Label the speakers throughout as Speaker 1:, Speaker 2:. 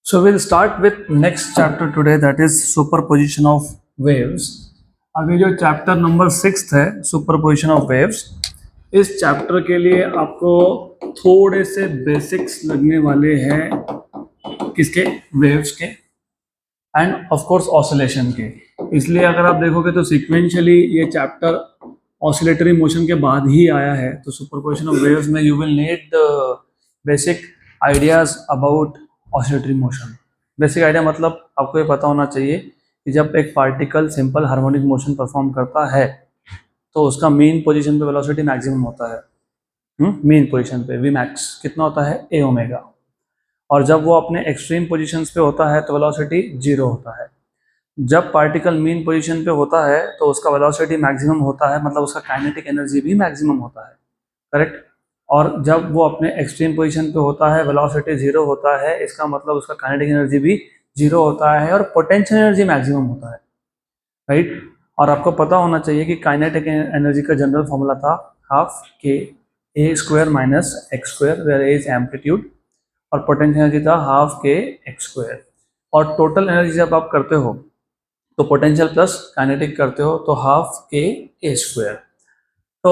Speaker 1: So we'll start with next chapter today, that is superposition of waves. अभी जो chapter number 6 है superposition of waves, इस chapter के लिए आपको थोड़े से बेसिक्स लगने वाले हैं किसके, वेव्स के एंड ऑफ कोर्स ऑसिलेशन के। इसलिए अगर आप देखोगे तो सीक्वेंशियली ये चैप्टर ऑसिलेटरी मोशन के बाद ही आया है। तो सुपरपोजिशन ऑफ वेव्स में you will need the basic ideas about oscillatory motion. Basic idea मतलब आपको ये पता होना चाहिए कि जब एक particle simple harmonic motion perform करता है तो उसका मीन पोजीशन पे वेलोसिटी मैक्सिमम होता है। मीन पोजीशन पे वी मैक्स कितना होता है, ए ओमेगा। और जब वो अपने एक्सट्रीम पोजीशंस पे होता है तो वेलोसिटी 0 होता है। जब पार्टिकल मीन पोजीशन पे होता है तो उसका वेलोसिटी मैक्सिमम होता है, मतलब उसका काइनेटिक एनर्जी भी मैक्सिमम होता है, करेक्ट। और जब वो अपने एक्सट्रीम पोजीशन पे होता है वेलोसिटी 0 होता है, इसका मतलब उसका काइनेटिक एनर्जी भी 0 होता है और पोटेंशियल एनर्जी मैक्सिमम होता है, राइट। और आपको पता होना चाहिए कि काइनेटिक एनर्जी का जनरल फॉर्मूला था half k a square minus x square, where a is amplitude, और पोटेंशियल एनर्जी था हाफ के एक्स स्क्वायर। और टोटल एनर्जी जब आप करते हो तो पोटेंशियल प्लस काइनेटिक करते हो तो हाफ के ए स्क्वायर। तो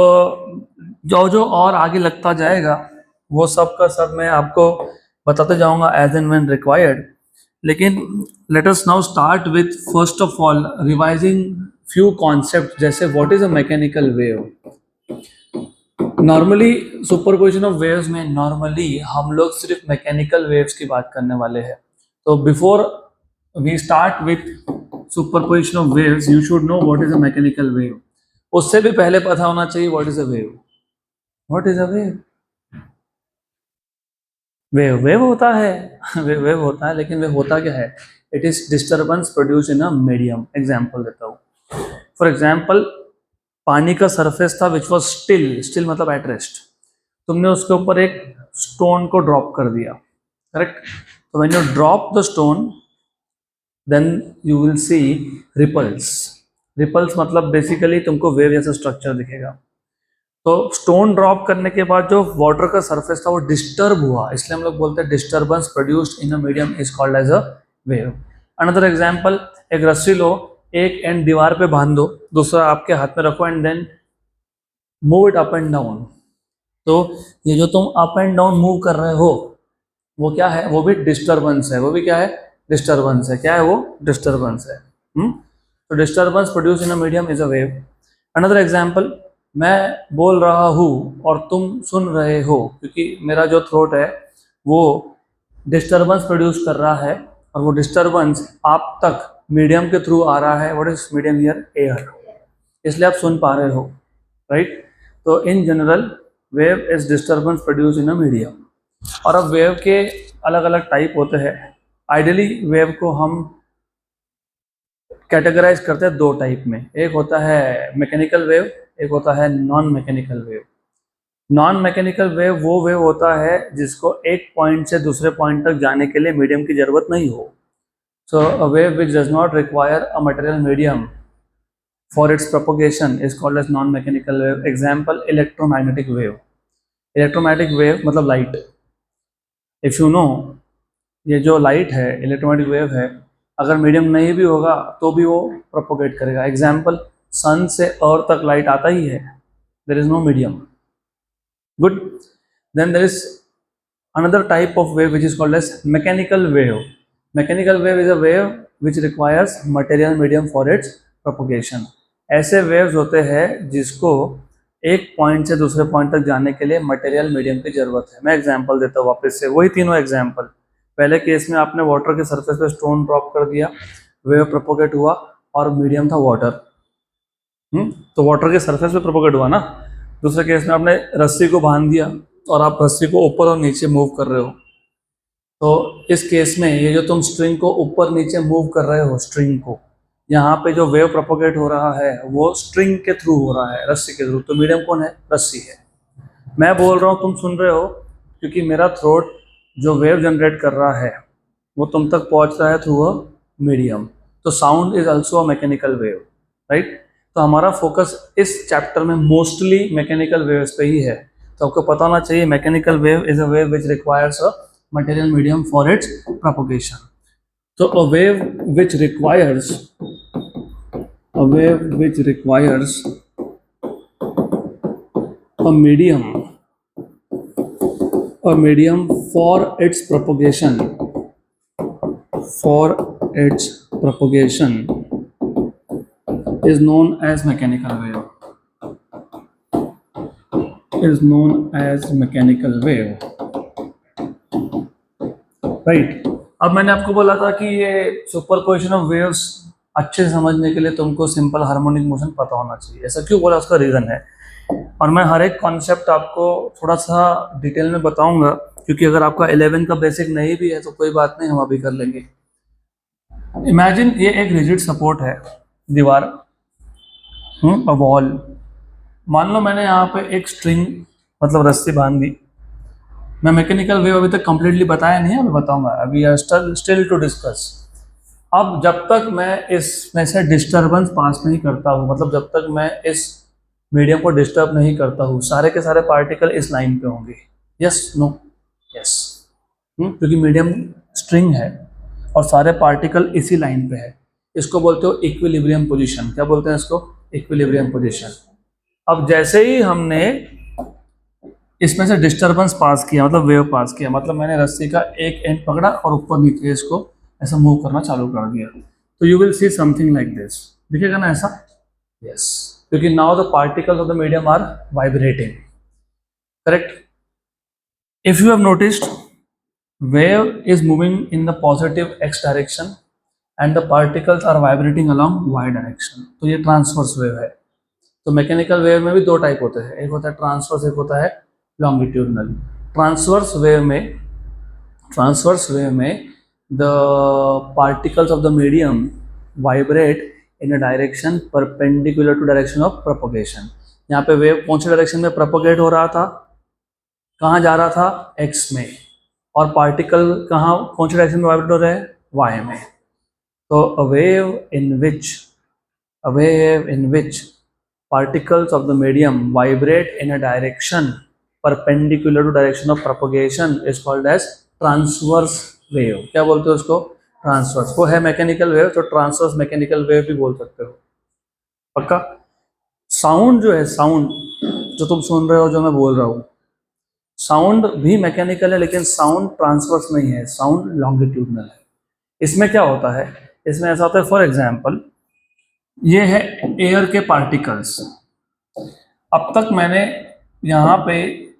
Speaker 1: जो जो और आगे लगता जाएगा वो सब का सब मैं आपको बताते जाऊंगा एज एंड व्हेन रिक्वायर्ड। लेकिन let us now start with first of all revising few concept, जैसे what is a mechanical wave. Normally superposition of waves में नॉर्मली हम लोग सिर्फ मैकेनिकल वेव्स की बात करने वाले हैं। तो before we start with superposition of waves you should know what is a mechanical wave. उससे भी पहले पता होना चाहिए what is a wave. What is a wave? Wave wave होता है वेव होता है, लेकिन वेव होता क्या है? It is disturbance produce in a medium. Example देता हूँ। फॉर एग्जाम्पल, पानी का सरफेस था विच वॉज स्टिल, स्टिल मतलब एट रेस्ट। तुमने उसके ऊपर एक स्टोन को ड्रॉप कर दिया, करेक्ट। तो when you drop the stone then you will see ripples. Ripples मतलब बेसिकली तुमको वेव जैसा स्ट्रक्चर दिखेगा। तो स्टोन ड्रॉप करने के बाद जो वाटर का सरफेस था वो डिस्टर्ब हुआ, इसलिए हम लोग बोलते हैं disturbance produced in a medium is called as a wave. Another example, एक रस्सी लो, एक एंड दीवार पे बांध दो, दूसरा आपके हाथ में रखो and then move it up and down. तो ये जो तुम अप एंड डाउन मूव कर रहे हो वो क्या है? वो भी डिस्टर्बेंस है। वो भी क्या है? डिस्टर्बेंस है। क्या है वो? डिस्टर्बेंस है। तो disturbance produce in a medium is a wave. Another example, मैं बोल रहा हूँ और तुम सुन रहे हो, क्योंकि मेरा जो थ्रोट है वो डिस्टर्बेंस प्रोड्यूस कर रहा है और वो डिस्टर्बेंस आप तक मीडियम के थ्रू आ रहा है। What is medium here? Air. इसलिए आप सुन पा रहे हो, राइट। तो in general wave is disturbance produce in a medium. और अब वेव के अलग अलग टाइप होते हैं। आइडियली वेव को हम कैटेगराइज करते हैं दो टाइप में, एक होता है मैकेनिकल वेव, एक होता है non mechanical wave. Non mechanical wave वो वेव होता है जिसको एक पॉइंट से दूसरे पॉइंट तक जाने के लिए मीडियम की जरूरत नहीं हो। So a wave which does not require a material medium for its propagation is called as non-mechanical wave. Example, electromagnetic wave. Electromagnetic wave मतलब light. If you know, ये जो light है, electromagnetic wave है, अगर मीडियम नहीं भी होगा तो भी वो प्रोपोगेट करेगा। एग्जाम्पल, सन से अर्थ तक लाइट आता ही है, there is no medium. Good. Then there is another type of wave which is called as mechanical wave. Mechanical wave is a wave which requires material medium for its propagation. ऐसे waves होते हैं जिसको एक point से दूसरे point तक जाने के लिए मटेरियल मीडियम की जरूरत है। मैं एग्जांपल देता हूँ वापस से, वही तीनों एग्जांपल। पहले केस में आपने वाटर के सरफेस पे स्टोन ड्रॉप कर दिया, वेव प्रोपोगेट हुआ और मीडियम था वाटर। तो वाटर के सरफेस पे प्रोपोगेट हुआ ना। दूसरे केस में आपने रस्सी को बांध दिया और आप रस्सी को ऊपर और नीचे मूव कर रहे हो। तो इस केस में ये जो तुम स्ट्रिंग को ऊपर नीचे मूव कर रहे हो, स्ट्रिंग को, यहाँ पे जो वेव प्रोपोगेट हो रहा है वो स्ट्रिंग के थ्रू हो रहा है, रस्सी के थ्रू। तो मीडियम कौन है? रस्सी है। मैं बोल रहा हूँ, तुम सुन रहे हो, क्योंकि मेरा थ्रोट जो वेव जनरेट कर रहा है वो तुम तक पहुँच रहा है थ्रू अ मीडियम। तो sound is also a mechanical wave, right. तो हमारा फोकस इस चैप्टर में मोस्टली मैकेनिकल वेव्स पे ही है। तो आपको पता होना चाहिए mechanical wave is a wave which requires a material medium for its propagation. So a wave which requires a medium for its propagation is known as mechanical wave. Right. अब मैंने आपको बोला था कि ये सुपरपोजिशन ऑफ वेव्स अच्छे से समझने के लिए तुमको सिंपल हार्मोनिक मोशन पता होना चाहिए। ऐसा क्यों बोला, उसका रीजन है, और मैं हर एक कॉन्सेप्ट आपको थोड़ा सा डिटेल में बताऊंगा, क्योंकि अगर आपका 11 का बेसिक नहीं भी है तो कोई बात नहीं, हम अभी कर लेंगे। इमेजिन ये एक रिजिड सपोर्ट है, दीवार, वॉल। मान लो मैंने यहाँ पे एक स्ट्रिंग मतलब रस्सी बांध दी। मैं मैकेनिकल वेव अभी तक कंप्लीटली बताया नहीं है, अभी बताऊंगा, अभी स्टिल टू डिस्कस। अब जब तक मैं इसमें से डिस्टर्बेंस पास नहीं करता हूँ, मतलब जब तक मैं इस मीडियम को डिस्टर्ब नहीं करता हूँ, सारे के सारे पार्टिकल इस लाइन पे होंगे। यस, नो, यस, क्योंकि मीडियम स्ट्रिंग है और सारे पार्टिकल इसी लाइन पे है। इसको बोलते हो इक्विलिब्रियम पोजीशन। क्या बोलते हैं इसको? Equilibrium position. अब जैसे ही हमने इसमें से डिस्टर्बेंस पास किया, मतलब वेव पास किया, मतलब मैंने रस्सी का एक एंड पकड़ा और ऊपर नीचे इसको ऐसा मूव करना चालू कर दिया, तो you will see something like this. दिखेगा ना ऐसा? यस, क्योंकि now the particles of the medium are vibrating, correct? If you have noticed, wave is moving in the positive x direction and the particles are vibrating along y direction, तो ये transverse wave है। तो mechanical wave में भी दो type होते हैं, एक होता है ट्रांसवर्स, एक होता है लॉन्गिट्यूडनल। ट्रांसवर्स वेव में the particles of the medium vibrate in a direction perpendicular to direction of propagation. यहाँ पे वेव कौन से डायरेक्शन में प्रोपगेट हो रहा था, कहाँ जा रहा था? एक्स में, और पार्टिकल कहाँ, कौन से डायरेक्शन में वाइब्रेट हो रहे हैं? वाई में। तो a wave in which particles of the medium vibrate in a direction perpendicular to direction of propagation is called as transverse wave। क्या बोलते हो उसको? ट्रांसवर्स। वो है मैकेनिकल वेव, तो ट्रांसवर्स मैकेनिकल वेव भी बोल सकते हो, पक्का? साउंड जो है, साउंड जो तुम सुन रहे हो, जो मैं बोल रहा हूँ, साउंड भी मैकेनिकल है, लेकिन साउंड ट्रांसवर्स नहीं है, साउंड लॉन्गिट्यूडनल है। इसमें क्या होता है? इसमें ऐसा होता है, फॉर एग्जांपल ये है एयर के पार्टिकल्स। अब तक मैंने यहाँ पे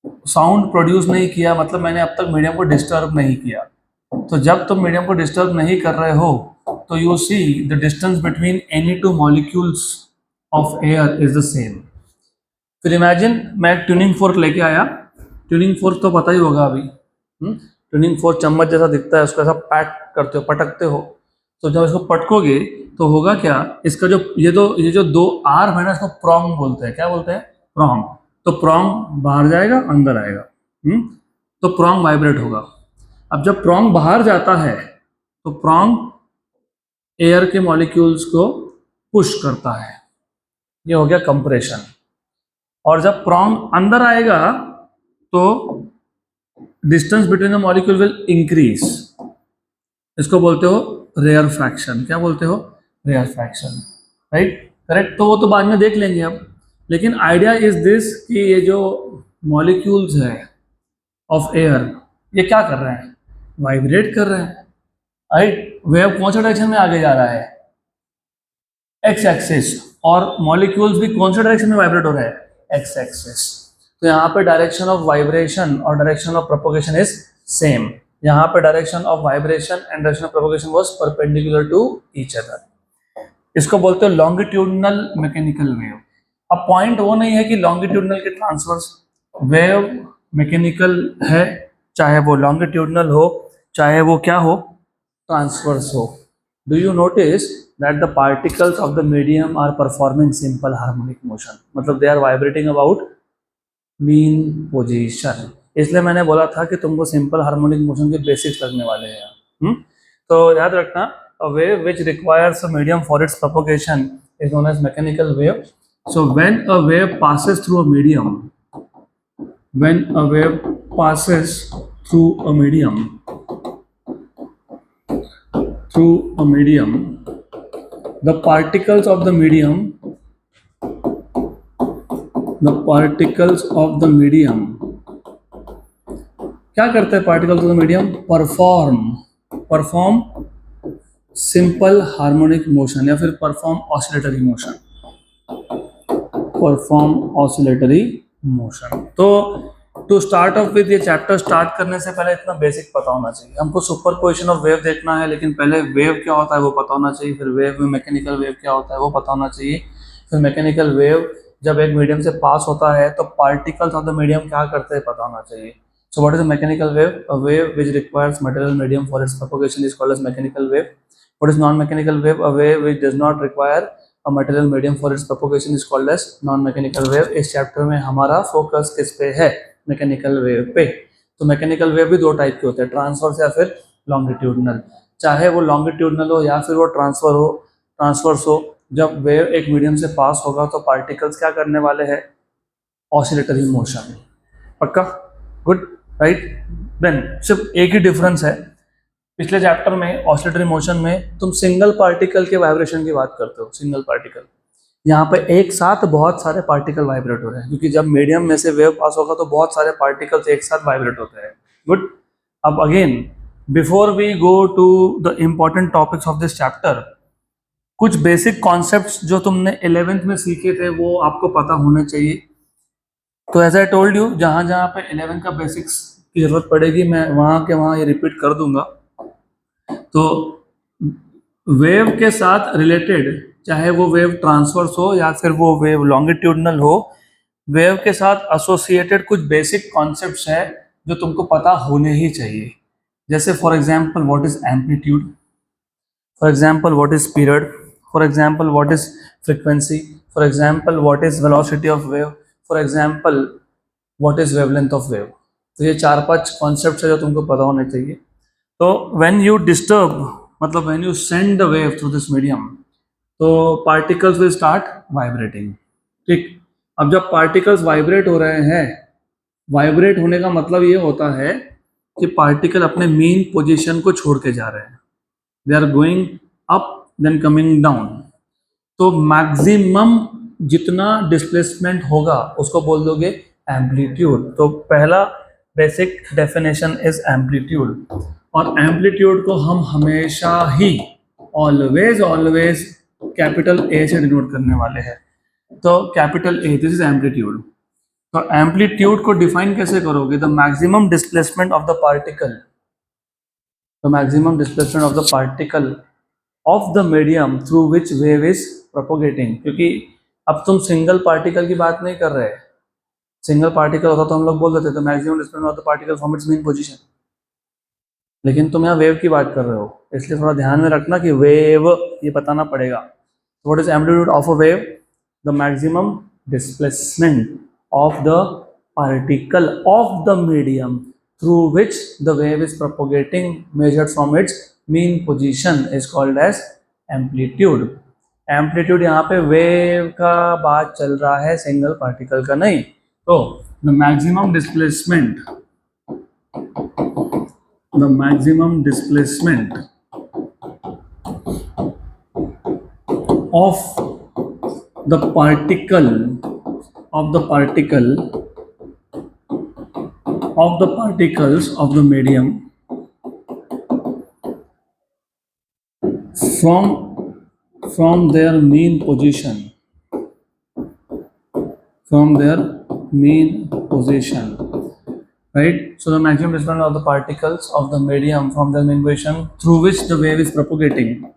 Speaker 1: साउंड प्रोड्यूस नहीं किया, मतलब मैंने अब तक मीडियम को डिस्टर्ब नहीं किया। तो जब तुम मीडियम को डिस्टर्ब नहीं कर रहे हो, तो you see the distance between any two molecules of air is the same. फिर इमेजिन मैं एक ट्यूनिंग फोर्क लेके आया। ट्यूनिंग फोर्क तो पता ही होगा अभी, ट्यूनिंग फोर्क चम्मच जैसा दिखता है, उसको ऐसा पैट करते हो, पटकते हो। तो जब इसको पटकोगे तो होगा क्या? इसका जो ये जो दो आर्म है ना, इसको प्रॉन्ग बोलते हैं। क्या बोलते हैं? प्रॉन्ग। तो प्रॉन्ग बाहर जाएगा, अंदर आएगा, तो प्रॉन्ग वाइब्रेट होगा। अब जब प्रॉन्ग बाहर जाता है तो प्रॉन्ग एयर के मॉलिक्यूल्स को पुश करता है, ये हो गया कंप्रेशन। और जब प्रॉन्ग अंदर आएगा तो distance between the molecule will increase. इसको बोलते हो रेयर फ्रैक्शन। क्या बोलते हो? Rarefaction, right, correct. तो वो तो बाद में देख लेंगे अब, लेकिन आइडिया इज दिस कि ये जो मॉलिक्यूल्स है ऑफ एयर, ये क्या कर रहे हैं? वाइब्रेट कर रहे हैं, राइट। वेव कौन से डायरेक्शन में आगे जा रहा है? X axis. और मॉलिक्यूल्स भी कौन से डायरेक्शन में वाइब्रेट हो रहे हैं? X axis. तो यहाँ पे डायरेक्शन ऑफ वाइब्रेशन और direction of propagation is same. यहाँ पे direction of vibration and direction of propagation was perpendicular to each other. इसको बोलते हो लॉन्गिट्यूडनल मैकेनिकल वेव। अब पॉइंट वो नहीं है कि लॉन्गिट्यूडनल के ट्रांसवर्स वेव मैकेनिकल है, चाहे वो लॉन्गिट्यूडनल हो, चाहे वो क्या हो, ट्रांसवर्स हो। Do you notice that the particles of the medium are performing simple harmonic motion, मतलब they are vibrating about mean position। इसलिए मैंने बोला था कि तुमको सिंपल हार्मोनिक मोशन के बेसिक्स लगने वाले हैं। तो याद रखना, a wave which requires a medium for its propagation is known as mechanical wave। So when a wave passes through a medium, when a wave passes through a medium the particles of the medium क्या करते हैं particles of the medium perform simple harmonic motion या फिर perform oscillatory motion. तो to start of with ये chapter start करने से पहले इतना बेसिक पता होना चाहिए हमको। सुपरपोजिशन ऑफ वेव देखना है, लेकिन पहले वेव क्या होता है वो पता होना चाहिए, फिर वेव में मैकेनिकल वेव क्या होता है वो पता होना चाहिए, फिर मैकेनिकल वेव जब एक मीडियम से पास होता है तो पार्टिकल्स ऑफ द मीडियम क्या करते हैं पता होना चाहिए। So what is a mechanical wave? A wave which requires material medium for its propagation is called as mechanical wave. What is non mechanical wave? A wave which does not require a material medium for its propagation is called as non-mechanical wave। इस chapter में हमारा focus किस पे है? Mechanical wave पे। तो mechanical wave भी दो टाइप के होते हैं, ट्रांसवर्स या फिर लॉन्गिट्यूडनल। चाहे वो लॉन्गिट्यूडनल हो या फिर वो ट्रांसवर्स हो, जब वेव एक मीडियम से पास होगा तो पार्टिकल्स क्या करने वाले हैं? Oscillatory motion. पक्का? Good, right. देन सिर्फ एक ही डिफरेंस है, पिछले चैप्टर में ऑसिलेटरी मोशन में तुम सिंगल पार्टिकल के वाइब्रेशन की बात करते हो, सिंगल पार्टिकल। यहाँ पे एक साथ बहुत सारे पार्टिकल वाइब्रेट हो रहे हैं, क्योंकि जब मीडियम में से वेव पास होगा तो बहुत सारे पार्टिकल्स एक साथ वाइब्रेट होते हैं। गुड। अब again before we go to the important topics of this chapter, कुछ बेसिक कॉन्सेप्ट्स जो तुमने 11th में सीखे थे वो आपको पता होने चाहिए। तो एज आई टोल्ड यू, जहाँ जहाँ पे 11th का बेसिक्स की जरूरत पड़ेगी मैं वहाँ के वहाँ ये रिपीट कर दूंगा। तो वेव के साथ रिलेटेड, चाहे वो वेव ट्रांसवर्स हो या फिर वो वेव लॉन्गिट्यूडनल हो, वेव के साथ एसोसिएटेड कुछ बेसिक कॉन्सेप्ट्स है जो तुमको पता होने ही चाहिए। जैसे for example what is amplitude, for example what is period, for example what is frequency, for example what is velocity of wave, for example what is wavelength of wave. तो ये 4-5 concepts है जो तुमको पता होने चाहिए। तो व्हेन यू डिस्टर्ब, मतलब when you send the wave through this medium, तो पार्टिकल्स विल स्टार्ट वाइब्रेटिंग। ठीक। अब जब पार्टिकल्स वाइब्रेट हो रहे हैं, वाइब्रेट होने का मतलब ये होता है कि पार्टिकल अपने मेन पोजीशन को छोड़ के जा रहे हैं, they are going up then coming down. तो मैक्सिमम जितना डिस्प्लेसमेंट होगा उसको बोल दोगे एम्पलीट्यूड। तो पहला बेसिक डेफिनेशन इज एम्पलीट्यूड, और एम्पलीट्यूड को हम हमेशा ही ऑलवेज कैपिटल ए से डिनोट करने वाले हैं। तो capital A, this is amplitude. तो एम्पलीट्यूड को डिफाइन कैसे करोगे? The maximum displacement of the particle, the maximum displacement of the particle of the medium through which wave is propagating. क्योंकि अब तुम सिंगल पार्टिकल की बात नहीं कर रहे, सिंगल पार्टिकल होता तो हम लोग बोल देते the maximum displacement of the particle from its main position, लेकिन तुम यहाँ वेव की बात कर रहे हो, इसलिए थोड़ा ध्यान में रखना कि वेव ये बताना पड़ेगा। What is amplitude of a wave? The maximum displacement of the particle of the medium through which the wave is propagating measured from its mean position is called as amplitude. Amplitude यहाँ पे wave का बात चल रहा है, single particle का नहीं। तो the maximum displacement of the particles of the medium from their mean position, right? So the maximum displacement of the particles of the medium from their mean position through which the wave is propagating,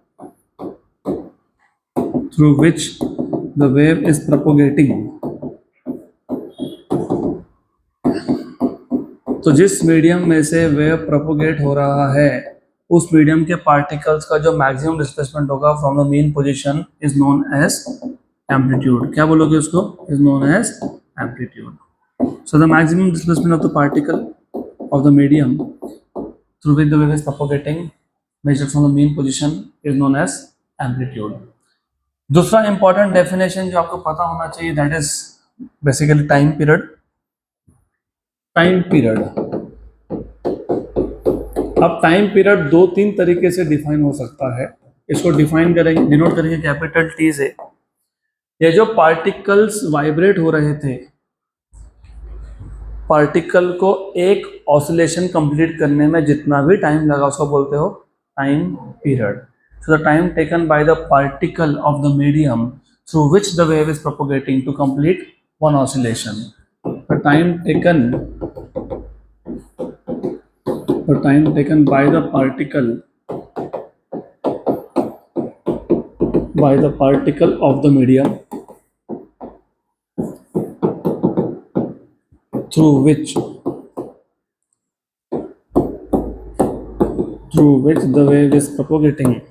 Speaker 1: तो जिस medium में से wave propagate हो रहा है उस medium के particles का जो मैक्सिमम डिस्प्लेसमेंट होगा from the mean position is known as amplitude. क्या बोलोगे उसको? Is known as amplitude. So the maximum displacement of the particle of the medium through which the wave is propagating measured from the mean position is known as amplitude. दूसरा important definition जो आपको पता होना चाहिए, that is basically time period. अब time period दो तीन तरीके से डिफाइन हो सकता है। इसको डिफाइन करेंगे, डिनोट करेंगे कैपिटल टी से। ये जो पार्टिकल्स वाइब्रेट हो रहे थे, पार्टिकल को एक ऑसिलेशन कंप्लीट करने में जितना भी टाइम लगा उसको बोलते हो time period. So the time taken by the particle of the medium through which the wave is propagating to complete one oscillation. The time taken by the particle of the medium through which the wave is propagating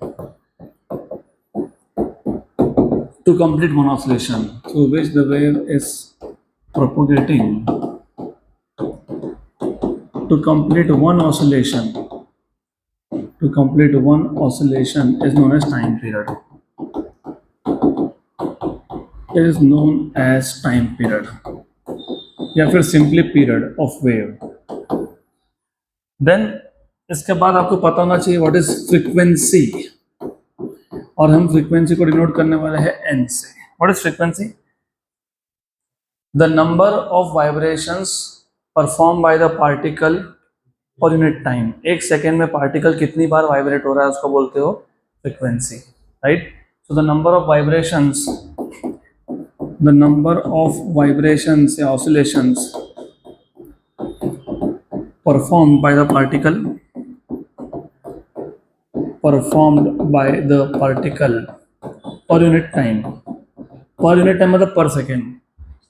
Speaker 1: to complete one oscillation, through which the wave is propagating to complete one oscillation is known as time period. Is known as time period या फिर simply period of wave. Then इसके बाद आपको पता होना चाहिए what is frequency, और हम फ्रीक्वेंसी को डिनोट करने वाले हैं n से। What is frequency? The number of vibrations performed by the particle per unit time. एक सेकेंड में पार्टिकल कितनी बार वाइब्रेट हो रहा है उसको बोलते हो frequency, right? So the number of vibrations या oscillations performed by the particle per unit time मतलब per second,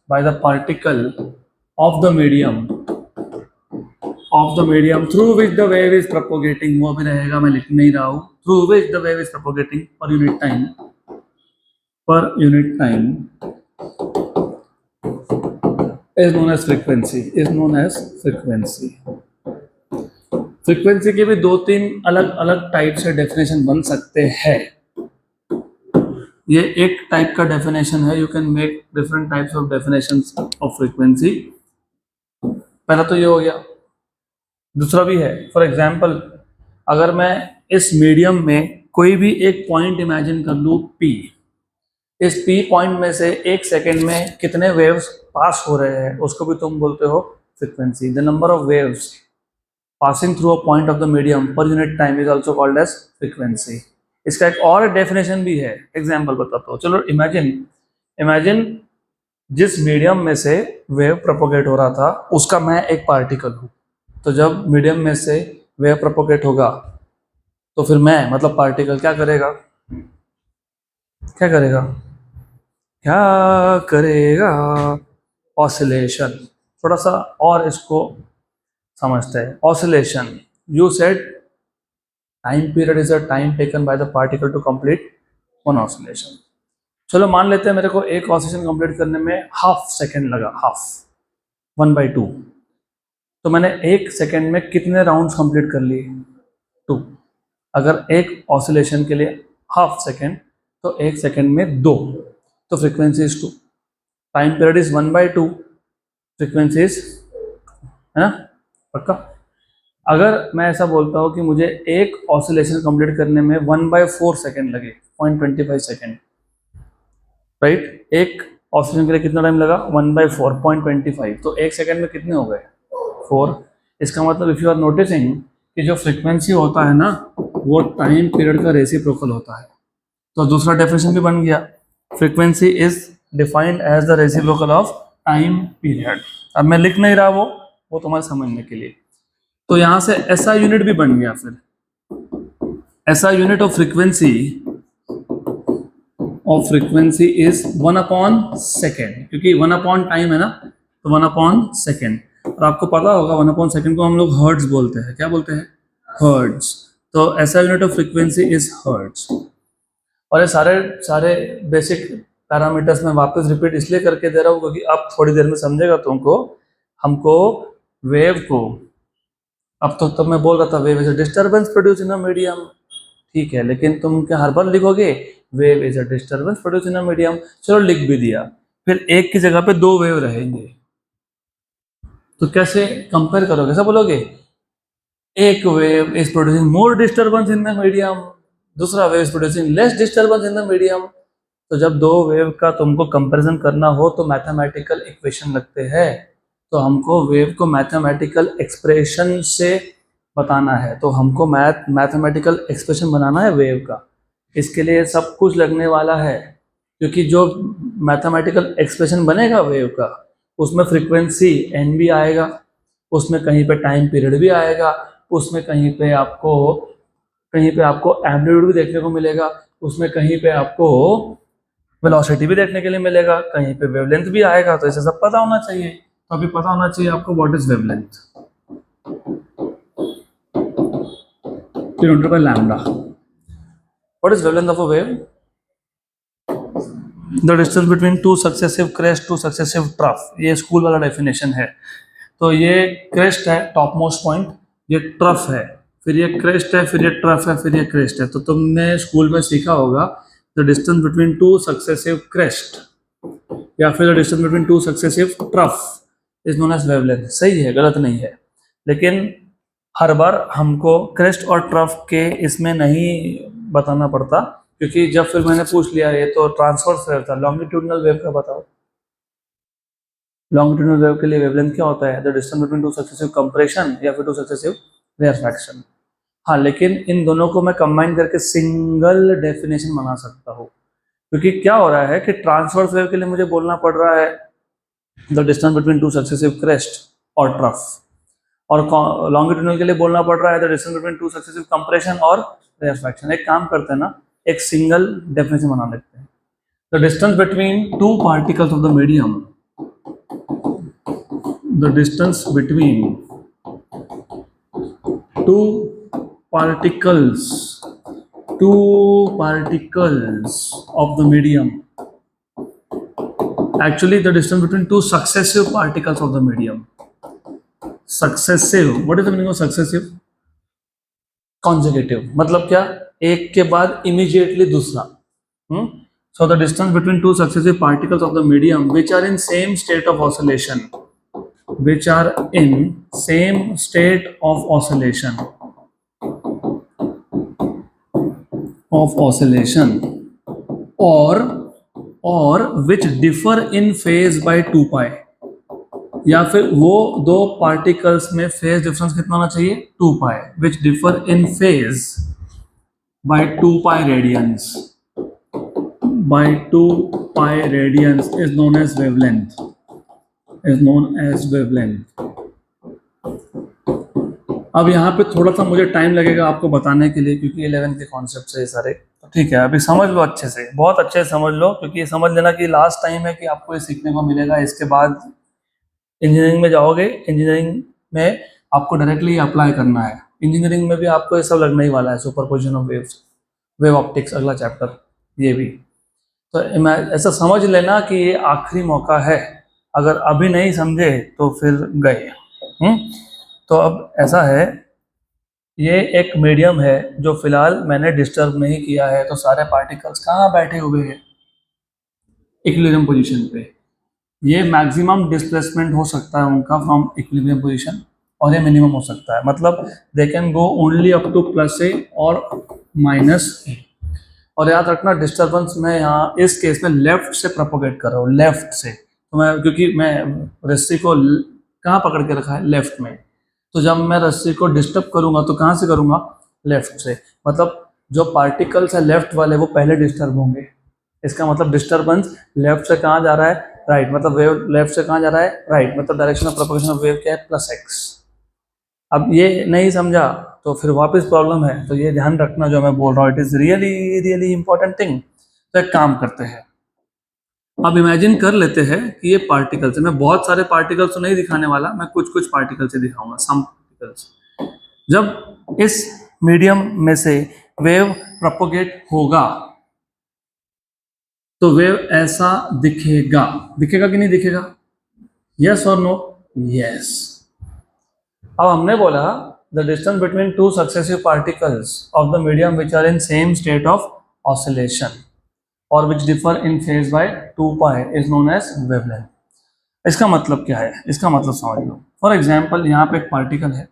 Speaker 1: by the particle of the medium through which the wave is propagating, वो भी रहेगा, मैं लिख नहीं रहा हूँ, through which the wave is propagating per unit time is known as frequency. Frequency के भी दो तीन अलग अलग टाइप से डेफिनेशन बन सकते हैं। ये एक टाइप का डेफिनेशन है, you can make different types of definitions of frequency. पहला तो ये हो गया, दूसरा भी है। फॉर एग्जांपल, अगर मैं इस मीडियम में कोई भी एक पॉइंट इमेजिन कर लूँ P, इस P पॉइंट में से एक सेकेंड में कितने वेव्स पास हो रहे हैं उसको भी तुम बोलते हो frequency. The number of waves passing through a point of the medium per unit time is also called as frequency. इसका एक और डेफिनेशन भी है, एग्जाम्पल बताता हूँ। चलो इमेजिन जिस मीडियम में से वेव प्रोपोगेट हो रहा था उसका मैं एक पार्टिकल हूँ। तो जब मीडियम में से वेव प्रोपोगेट होगा तो फिर मैं मतलब पार्टिकल क्या करेगा ऑसिलेशन। थोड़ा सा और इसको समझते हैं। Oscillation, you said time period is a time taken by the particle to complete one oscillation. चलो मान लेते हैं मेरे को एक ऑसिलेशन कंप्लीट करने में हाफ सेकेंड लगा, हाफ 1/2। तो मैंने एक सेकेंड में कितने राउंड्स कंप्लीट कर लिए? 2। अगर एक ऑसिलेशन के लिए हाफ सेकेंड तो एक सेकेंड में 2, तो frequency is 2। Time period is 1/2, frequency is, है ना, पक्का? अगर मैं ऐसा बोलता हूँ कि मुझे एक ऑसिलेशन कंप्लीट करने में 1/4 सेकेंड लगे, 0.25 सेकेंड, राइट? एक ऑसिलेशन के लिए कितना टाइम लगा? 1/4, 0.25। तो एक सेकेंड में कितने हो गए? 4। इसका मतलब इफ यू आर नोटिसिंग कि जो फ्रीक्वेंसी होता है ना वो टाइम पीरियड का रेसिप्रोकल होता है। तो दूसरा डेफिनेशन भी बन गया, frequency is defined as the reciprocal of time period. अब मैं लिख नहीं रहा वो तुम्हारे समझने के लिए। तो यहां से ऐसा यूनिट भी बन गया, फिर ऐसा यूनिट ऑफ फ्रीक्वेंसी इज 1/सेकेंड, क्योंकि 1 टाइम है ना, तो 1/सेकेंड। और आपको पता होगा 1/सेकेंड को हम लोग हर्ट्ज बोलते हैं। क्या बोलते हैं? हर्ट्ज। तो ऐसा unit of frequency is hertz. और ये सारे बेसिक पैरामीटर्स में वापस रिपीट इसलिए करके दे रहा हूँ क्योंकि अब थोड़ी देर में समझेगा हमको वेव को। अब तो मैं बोल रहा था wave is a disturbance produce in a medium, ठीक है, लेकिन तुम क्या हर बार लिखोगे wave is a disturbance produce in a medium? चलो लिख भी दिया, फिर एक की जगह पे 2 वेव रहेंगे, तो कैसे कंपेयर करोगे? कैसे बोलोगे एक wave is producing more disturbance in the medium, दूसरा wave is producing less disturbance in the medium. तो जब दो वेव का तुमको कंपैरिजन करना हो तो मैथमेटिकल इक्वेशन लगते हैं, तो हमको वेव को मैथमेटिकल एक्सप्रेशन से बताना है, तो हमको मैथमेटिकल एक्सप्रेशन बनाना है वेव का। इसके लिए सब कुछ लगने वाला है, क्योंकि जो मैथमेटिकल एक्सप्रेशन बनेगा वेव का, उसमें फ्रीक्वेंसी एन भी आएगा, उसमें कहीं पे टाइम पीरियड भी आएगा, उसमें कहीं पे आपको एम्पलीट्यूड भी देखने को मिलेगा, उसमें कहीं पे आपको वेलोसिटी भी देखने के लिए मिलेगा, कहीं पे वेवलेंथ भी आएगा। तो इसे सब पता होना चाहिए। तो अभी पता होना चाहिए आपको what is wavelength, 300 by lambda। What is wavelength of a wave? The distance between two successive crest to successive trough, ये स्कूल वाला डेफिनेशन है। तो ये क्रेस्ट है, टॉप मोस्ट पॉइंट, ये ट्रफ है, फिर ये क्रेस्ट है, फिर ये ट्रफ है, फिर ये क्रेस्ट है। तो तुमने स्कूल में सीखा होगा the distance between two successive crest या फिर the distance between two successive trough is known as wavelength. सही है, गलत नहीं है, लेकिन हर बार हमको क्रेस्ट और ट्रफ के इसमें नहीं बताना पड़ता, क्योंकि जब फिर मैंने पूछ लिया ये तो ट्रांसवर्स वेव था, लॉन्गिट्यूडनल वेव का बताओ। लॉन्गिट्यूडनल वेव के लिए वेवलेंथ क्या होता है? The distance between two successive compression या फिर टू सक्सेसिव रेयरफैक्शन। हाँ, लेकिन इन दोनों को मैं कंबाइन करके सिंगल डेफिनेशन बना सकता हूँ, क्योंकि क्या हो रहा है कि ट्रांसवर्स वेव के लिए मुझे बोलना पड़ रहा है the distance between two successive crest और ट्रफ, और लॉन्गिट्यूडनल के लिए बोलना पड़ रहा है the distance between two successive compression और रेयरफैक्शन। एक काम करते हैं ना, एक सिंगल डेफिनेशन बना लेते हैं। The distance between two particles of the medium, the distance between two particles of the medium, actually the distance between two successive particles of the medium, successive, what is the meaning of successive? Consecutive, मतलब क्या? एक के बाद immediately दूसरा। So the distance between two successive particles of the medium which are in same state of oscillation, which are in same state of oscillation or which differ in phase by 2 pi, या फिर वो दो particles में phase difference कितना होना चाहिए? 2 pi, which differ in phase by 2 pi radians, by 2 pi radians is known as wavelength, is known as wavelength। अब यहाँ पे थोड़ा सा मुझे टाइम लगेगा आपको बताने के लिए, क्योंकि 11th के कॉन्सेप्ट है सारे। तो ठीक है, अभी समझ लो अच्छे से, बहुत अच्छे से समझ लो, क्योंकि ये समझ लेना कि लास्ट टाइम है कि आपको ये सीखने को मिलेगा। इसके बाद इंजीनियरिंग में जाओगे, इंजीनियरिंग में आपको डायरेक्टली अप्लाई करना है। इंजीनियरिंग में भी आपको ये सब लगने ही वाला है, superposition of waves, wave optics, अगला चैप्टर ये भी। तो ऐसा समझ लेना कि ये आखिरी मौका है, अगर अभी नहीं समझे तो फिर गए। तो अब ऐसा है, ये एक मीडियम है जो फिलहाल मैंने डिस्टर्ब नहीं किया है, तो सारे पार्टिकल्स कहाँ बैठे हुए हैं? इक्विलिब्रियम पोजीशन पे। ये मैक्सिमम डिस्प्लेसमेंट हो सकता है उनका फ्रॉम इक्विलिब्रियम पोजीशन, और ये मिनिमम हो सकता है, मतलब they can go only up to +a और -a। और याद रखना, डिस्टर्बेंस मैं यहाँ इस केस में लेफ्ट से प्रोपोगेट कर रहा हूँ, लेफ्ट से। तो मैं, क्योंकि मैं रस्सी को कहाँ पकड़ के रखा है? लेफ्ट में। तो जब मैं रस्सी को डिस्टर्ब करूंगा तो कहाँ से करूंगा? लेफ्ट से। मतलब जो पार्टिकल्स है लेफ्ट वाले वो पहले डिस्टर्ब होंगे। इसका मतलब डिस्टर्बेंस लेफ्ट से कहाँ जा रहा है? राइट। मतलब वेव लेफ्ट से कहाँ जा रहा है? राइट। मतलब direction of propagation of wave क्या है? +x। अब ये नहीं समझा तो फिर वापस प्रॉब्लम है, तो ये ध्यान रखना जो मैं बोल रहा हूँ, it is really important thing. तो एक काम करते हैं, अब इमेजिन कर लेते हैं कि ये पार्टिकल्स है। मैं बहुत सारे पार्टिकल्स तो नहीं दिखाने वाला, मैं कुछ कुछ पार्टिकल्स से दिखाऊंगा, सम पार्टिकल्स। जब इस मीडियम में से वेव प्रोपोगेट होगा तो वेव ऐसा दिखेगा, दिखेगा कि नहीं दिखेगा? यस और नो? यस। अब हमने बोला the distance between two successive particles of the medium which are in same state of oscillation और which differ in phase by 2 pi is known as wavelength. इसका मतलब क्या है? इसका मतलब समझ लो। फॉर एग्जाम्पल, यहाँ पे एक पार्टिकल है,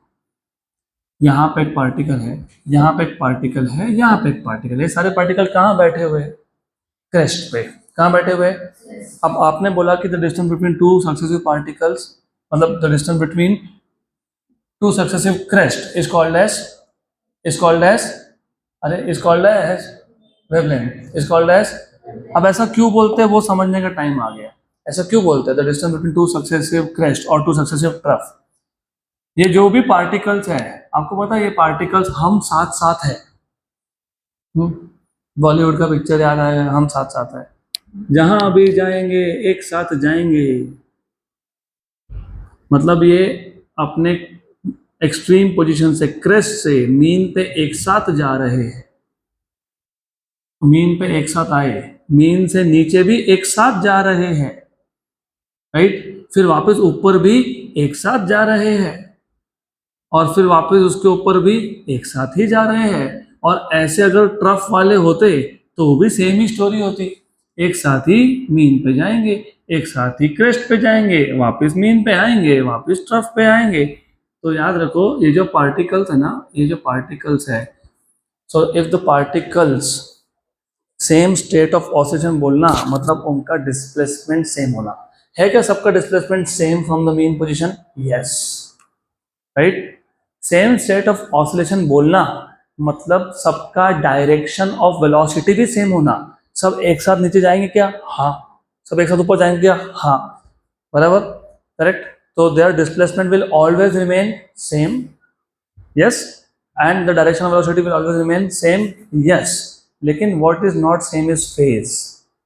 Speaker 1: यहाँ पे एक पार्टिकल है, यहाँ पे एक पार्टिकल है, यहाँ पे एक पार्टिकल है। सारे पार्टिकल कहाँ बैठे हुए हैं? क्रेस्ट पे। कहाँ बैठे हुए हैं? अब आपने बोला कि the distance between two successive particles, मतलब the distance between two successive crest is called as अरे is called as wavelength, is called as. अब ऐसा क्यों बोलते हैं वो समझने का टाइम आ गया। ऐसा क्यों बोलते हैं? The distance between two successive crest और टू सक्सेसिव ट्रफ, ये जो भी पार्टिकल्स है, आपको पता है ये पार्टिकल्स हम साथ साथ है। बॉलीवुड का पिक्चर याद आया, हम साथ साथ है, जहां भी जाएंगे एक साथ जाएंगे। मतलब ये अपने एक्सट्रीम पोजीशन से, क्रेस्ट से मीन पे एक साथ जा रहे हैं। मीन पे एक साथ आए, मीन से नीचे भी एक साथ जा रहे हैं, राइट। फिर वापस ऊपर भी एक साथ जा रहे हैं, और फिर वापस उसके ऊपर भी एक साथ ही जा रहे हैं। और ऐसे अगर ट्रफ वाले होते तो वो भी सेम ही स्टोरी होती, एक साथ ही मीन पे जाएंगे, एक साथ ही क्रेस्ट पे जाएंगे, वापस मीन पे आएंगे, वापस ट्रफ पे आएंगे। तो याद रखो ये जो पार्टिकल्स है ना, ये जो पार्टिकल्स है, so if the particles same state of oscillation बोलना मतलब उनका डिस्प्लेसमेंट सेम होना है। क्या सबका displacement same from the mean position? Yes, right. Same state of oscillation बोलना मतलब सबका डायरेक्शन ऑफ वेलोसिटी भी सेम होना। सब एक साथ नीचे जाएंगे क्या? हाँ। सब एक साथ ऊपर जाएंगे क्या? हाँ। बराबर, करेक्ट। तो their displacement will always remain same, yes, and the direction of velocity will always remain same, yes. लेकिन what is not same is phase.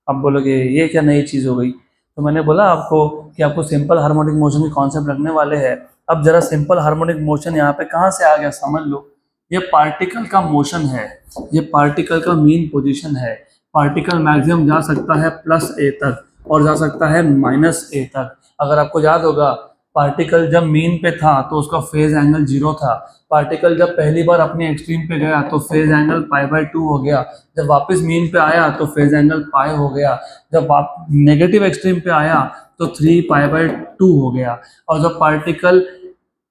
Speaker 1: अब बोलोगे ये क्या नई चीज हो गई? तो मैंने बोला आपको कि आपको सिंपल हार्मोनिक मोशन की कॉन्सेप्ट रखने वाले हैं। अब जरा सिंपल हार्मोनिक मोशन यहाँ पे कहाँ से आ गया समझ लो। ये पार्टिकल का मोशन है, ये पार्टिकल का मीन पोजीशन है। पार्टिकल मैक्सिमम जा सकता है प्लस ए तक और जा सकता है माइनस ए तक। अगर आपको याद होगा, पार्टिकल जब मीन पे था तो उसका फेज एंगल 0 था। पार्टिकल जब पहली बार अपने एक्सट्रीम पे गया तो फेज एंगल π/2 हो गया। जब वापस मीन पे आया तो फेज एंगल पाई हो गया। जब नेगेटिव एक्सट्रीम पे आया तो 3π/2 हो गया। और जब पार्टिकल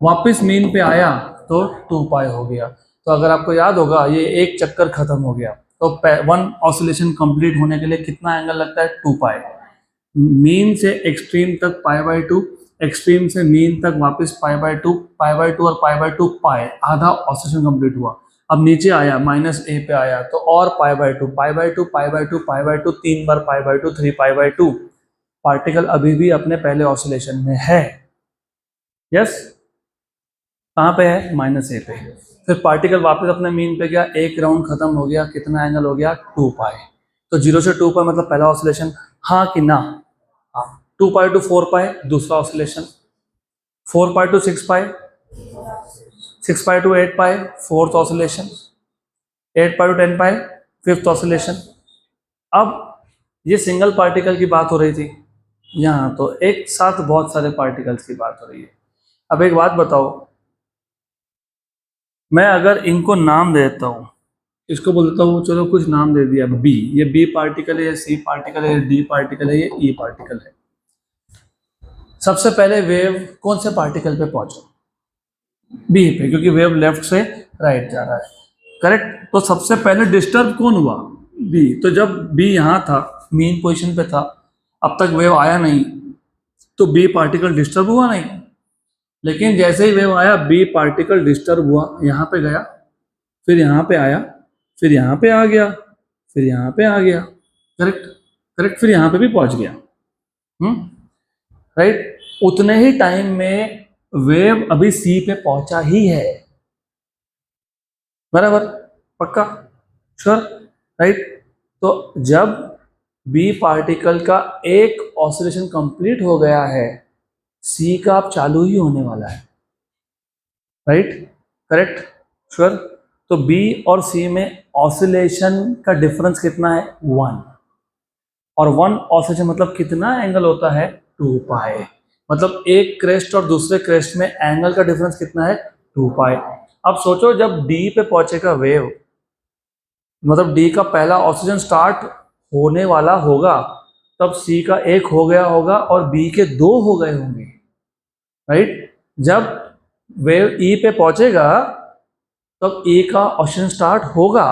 Speaker 1: वापस मीन पे आया तो 2π हो गया। तो अगर आपको याद होगा ये एक चक्कर खत्म हो गया। तो वन ऑसिलेशन कंप्लीट होने के लिए कितना एंगल लगता है? 2π। मीन से एक्सट्रीम तक π/2, एक्सट्रीम से मीन तक वापस π/2, π/2 और π/2 पाई, आधा ऑसिलेशन कंप्लीट हुआ। अब नीचे आया माइनस ए पे आया तो और π/2, π/2, π/2, π/2, 3 बार π/2, 3π/2। पार्टिकल अभी भी अपने पहले ऑसिलेशन में है, यस। कहाँ पे है? माइनस ए पे। फिर पार्टिकल वापस अपने मीन पे गया, एक राउंड खत्म हो गया, कितना एंगल हो गया? 2π। तो 0 से 2π मतलब पहला ऑसिलेशन, हाँ कि ना? हाँ। 2π to 4π दूसरा oscillation, 4π to 6π, 6π to 8π fourth oscillation, 8π to 10π fifth oscillation. अब ये सिंगल पार्टिकल की बात हो रही थी, यहाँ तो एक साथ बहुत सारे पार्टिकल्स की बात हो रही है। अब एक बात बताओ, मैं अगर इनको नाम देता हूँ, इसको बोल देता हूँ, चलो कुछ नाम दे दिया बी, ये बी पार्टिकल है, ये सी पार्टिकल है, ये डी पार्टिकल है, ये ई पार्टिकल है। सबसे पहले वेव कौन से पार्टिकल पे पहुंचा? बी पे, क्योंकि वेव लेफ्ट से राइट जा रहा है, करेक्ट। तो सबसे पहले डिस्टर्ब कौन हुआ? बी। तो जब बी यहाँ था, मीन पोजीशन पे था, अब तक वेव आया नहीं, तो बी पार्टिकल डिस्टर्ब हुआ नहीं। लेकिन जैसे ही वेव आया बी पार्टिकल डिस्टर्ब हुआ, यहाँ पे गया, फिर यहाँ पे आया, फिर यहाँ पे आ गया, फिर यहाँ पे आ गया, करेक्ट करेक्ट, फिर यहाँ पे भी पहुंच गया, राइट। उतने ही टाइम में वेव अभी सी पे पहुंचा ही है, बराबर, पक्का, श्योर, राइट। तो जब बी पार्टिकल का एक ऑसिलेशन कंप्लीट हो गया है, सी का अब चालू ही होने वाला है, राइट, करेक्ट, श्योर। तो बी और सी में ऑसिलेशन का डिफरेंस कितना है? 1। और 1 ऑसिलेशन मतलब कितना एंगल होता है? 2π। मतलब एक क्रेस्ट और दूसरे क्रेस्ट में एंगल का डिफरेंस कितना है? 2π। अब सोचो जब डी पे पहुंचेगा वेव, मतलब डी का पहला ऑसिलेशन स्टार्ट होने वाला होगा, तब सी का एक हो गया होगा और बी के 2 हो गए होंगे, राइट। जब वेव ई पे पहुंचेगा तब ए का ऑप्शन स्टार्ट होगा,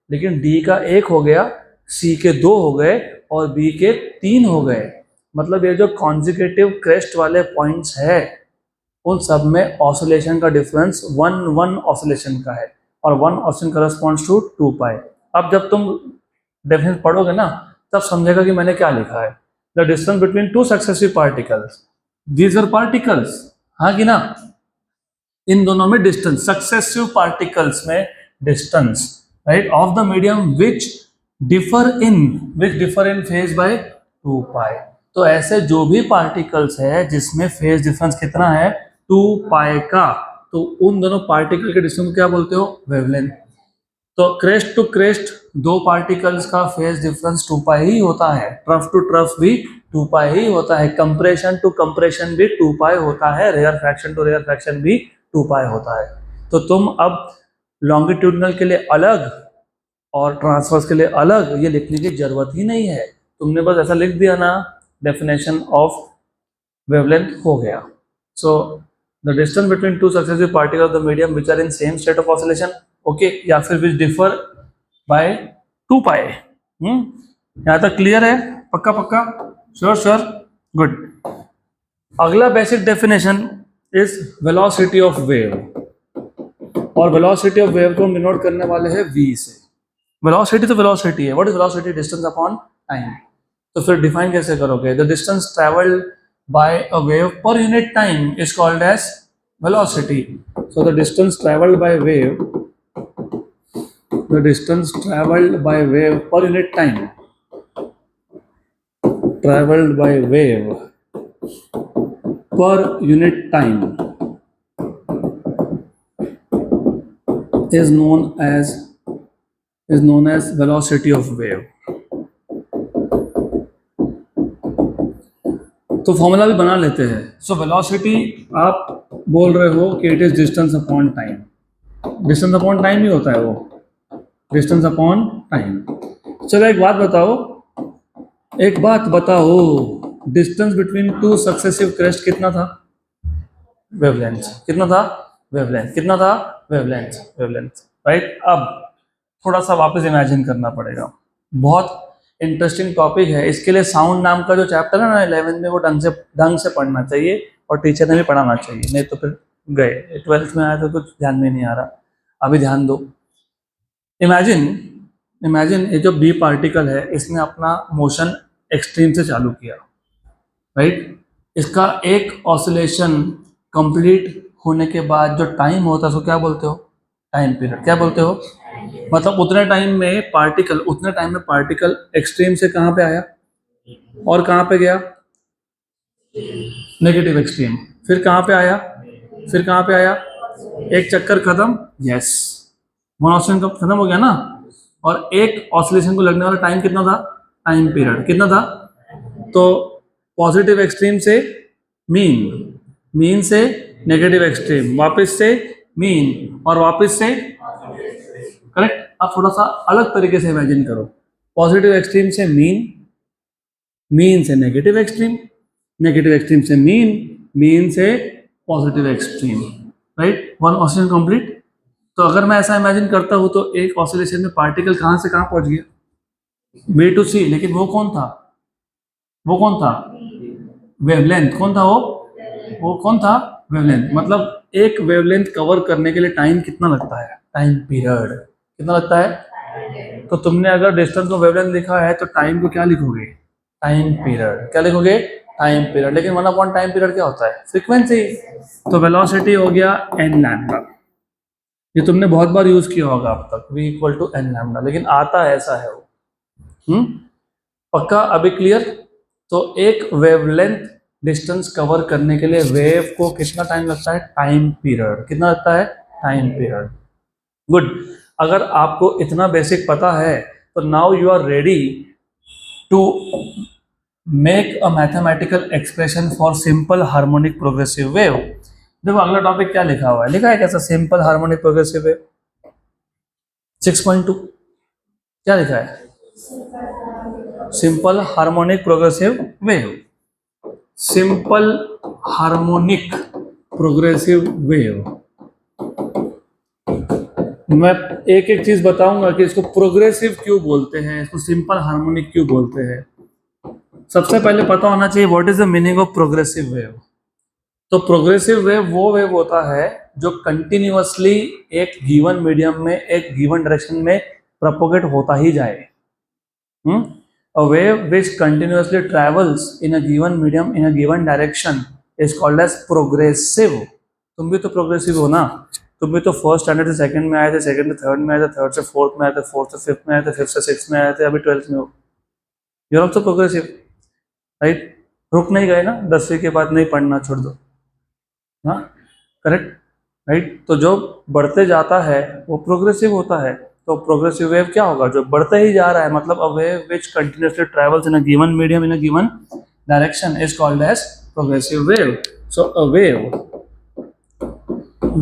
Speaker 1: लेकिन डी का 1 हो गया, सी के 2 हो गए और बी के 3 हो गए। मतलब ये जो कॉन्जिक्यूटिव क्रेस्ट वाले पॉइंट्स है उन सब में ऑसिलेशन का डिफरेंस 1 ऑसिलेशन का है, और 1 ऑसिलेशन करस्पॉन्ड्स टू 2 पाई। अब जब तुम डेफिनेशन पढ़ोगे ना तब समझेगा कि मैंने क्या लिखा है। The distance between two successive particles, these are particles, हाँ कि ना, इन दोनों में डिस्टेंस, सक्सेसिव पार्टिकल्स में distance, right, of the medium which differ in phase by 2 pi. तो ऐसे जो भी पार्टिकल्स है जिसमें फेज डिफरेंस कितना है 2 पाई का, तो उन दोनों पार्टिकल के डिस्टेंस को क्या बोलते हो, वेवलेंथ। तो क्रेस्ट टू क्रेस्ट दो पार्टिकल्स का फेज डिफरेंस 2 पाई ही होता है, ट्रफ टू ट्रफ भी 2 पाई ही होता है, कंप्रेशन टू कंप्रेशन भी 2 पाई होता है, rarefaction to rarefaction भी 2 पाई होता है। तो तुम अब लॉन्गिट्यूडनल के लिए अलग और ट्रांसवर्स के लिए अलग ये लिखने की जरूरत ही नहीं है, तुमने बस ऐसा लिख दिया ना, डेफिनेशन ऑफ वेवलेंथ हो गया। So the distance between two successive particle of the medium which are in same state of oscillation, okay, या फिर विच डिफर बाय 2 पाई। यहाँ तक क्लियर है? पक्का पक्का, श्योर श्योर, गुड। अगला basic definition is velocity of wave, और वेलोसिटी ऑफ वेव को डिनोट करने वाले हैं v से। वेलोसिटी तो वेलोसिटी है, what is velocity, distance upon time. तो फिर डिफाइन कैसे करोगे, the distance travelled by a wave per unit time is called as velocity. So the distance travelled by wave, the distance traveled by wave per unit time, traveled by wave per unit time is known as velocity of wave। तो formula भी बना लेते हैं। So velocity आप बोल रहे हो कि it is distance upon time, distance upon time ही होता है वो, डिस्टेंस अपॉन टाइम। चलो एक बात बताओ, distance between two successive crest कितना था, वेवलेंथ कितना था, वेवलेंथ कितना था, वेवलेंथ वेवलेंथ, राइट। अब थोड़ा सा वापस इमेजिन करना पड़ेगा, बहुत इंटरेस्टिंग टॉपिक है। इसके लिए साउंड नाम का जो चैप्टर है ना 11th में, वो ढंग से पढ़ना चाहिए और टीचर ने भी पढ़ाना चाहिए, नहीं तो फिर गए। 12th में आया तो कुछ ध्यान में नहीं आ रहा, अभी ध्यान दो। इमेजिन ये जो बी पार्टिकल है इसने अपना मोशन एक्सट्रीम से चालू किया, राइट। इसका एक ऑसिलेशन कंप्लीट होने के बाद जो टाइम होता है उसको क्या बोलते हो, टाइम पीरियड। क्या बोलते हो, मतलब उतने टाइम में पार्टिकल एक्सट्रीम से कहाँ पे आया और कहाँ पे गया, नेगेटिव एक्सट्रीम, फिर कहाँ पे आया, एक चक्कर खत्म, यस, वन ऑसिलेशन खत्म हो गया ना। और एक ऑसिलेशन को लगने वाला टाइम कितना था, टाइम पीरियड कितना था, तो पॉजिटिव एक्सट्रीम से मीन से नेगेटिव एक्सट्रीम, वापस से मीन और वापस से, करेक्ट। अब थोड़ा सा अलग तरीके से इमेजिन करो, पॉजिटिव एक्सट्रीम से मीन से नेगेटिव एक्सट्रीम से मीन से positive extreme, right, one oscillation complete. तो अगर मैं ऐसा इमेजिन करता हूं तो एक ऑसिलेशन में पार्टिकल कहां से कहां पहुंच गया, बी टू सी, लेकिन वो कौन था, वेवलेंथ कौन था, वो कौन था, वेवलेंथ। मतलब एक वेवलेंथ कवर करने के लिए टाइम कितना लगता है, टाइम पीरियड कितना लगता है। तो तुमने अगर डिस्टेंस को वेवलेंथ लिखा है तो टाइम को क्या लिखोगे, टाइम पीरियड। क्या लिखोगे, टाइम पीरियड। लेकिन 1 अपॉन टाइम पीरियड क्या होता है, फ्रीक्वेंसी। तो वेलोसिटी हो गया n लैम्डा, ये तुमने बहुत बार यूज किया होगा अब तक, v equal to n lambda, लेकिन आता ऐसा है वो। पक्का, अभी क्लियर। तो एक वेवलेंथ डिस्टेंस कवर करने के लिए वेव को कितना टाइम लगता है, टाइम पीरियड कितना लगता है, टाइम पीरियड। गुड। अगर आपको इतना बेसिक पता है तो now you are ready to make a mathematical expression for simple harmonic progressive wave. देखो अगला टॉपिक क्या लिखा हुआ है, लिखा है कैसा, सिंपल हार्मोनिक प्रोग्रेसिव वेव 6.2, क्या लिखा है, simple harmonic progressive wave, simple harmonic progressive wave. मैं एक एक चीज बताऊंगा कि इसको प्रोग्रेसिव क्यों बोलते हैं, इसको सिंपल हार्मोनिक क्यों बोलते हैं। सबसे पहले पता होना चाहिए what is the meaning of progressive wave. तो प्रोग्रेसिव वेव वो वेव होता है जो कंटिन्यूअसली एक गिवन मीडियम में एक गिवन डायरेक्शन में प्रोपोगेट होता ही जाए। A wave which continuously travels in a given medium in a given direction is called as progressive। तुम भी तो प्रोग्रेसिव हो ना, तुम भी तो फर्स्ट स्टैंडर्ड से सेकंड में आए थे, सेकंड से थर्ड में आए थे, थर्ड से फोर्थ में आए थे, फोर्थ से फिफ्थ में आए थे, फिफ्थ से सिक्स्थ में आए थे, अभी ट्वेल्थ में हो। You are also progressive, right. रुक नहीं गए ना, 10वीं के बाद नहीं पढ़ना छोड़ दो, हाँ करेक्ट, राइट। तो जो बढ़ते जाता है वो प्रोग्रेसिव होता है। तो प्रोग्रेसिव वेव क्या होगा, जो बढ़ते ही जा रहा है, मतलब a wave which continuously travels in a given medium in a given direction is called as progressive wave. So a wave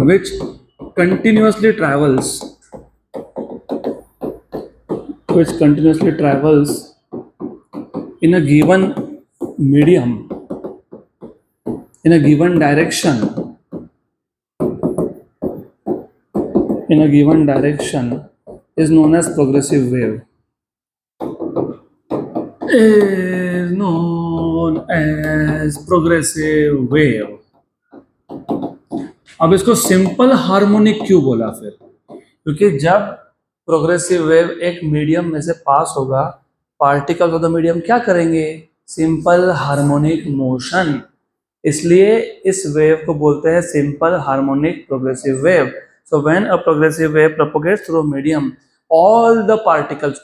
Speaker 1: which continuously travels in a given medium in a given direction is known as progressive wave, is known as progressive wave। अब इसको simple harmonic क्यों बोला फिर, क्योंकि जब progressive wave एक medium में से पास होगा, पार्टिकल्स ऑफ द मीडियम क्या करेंगे, सिंपल हार्मोनिक मोशन, इसलिए इस वेव को बोलते हैं simple harmonic progressive wave. So when a progressive wave propagates through medium, all the particles,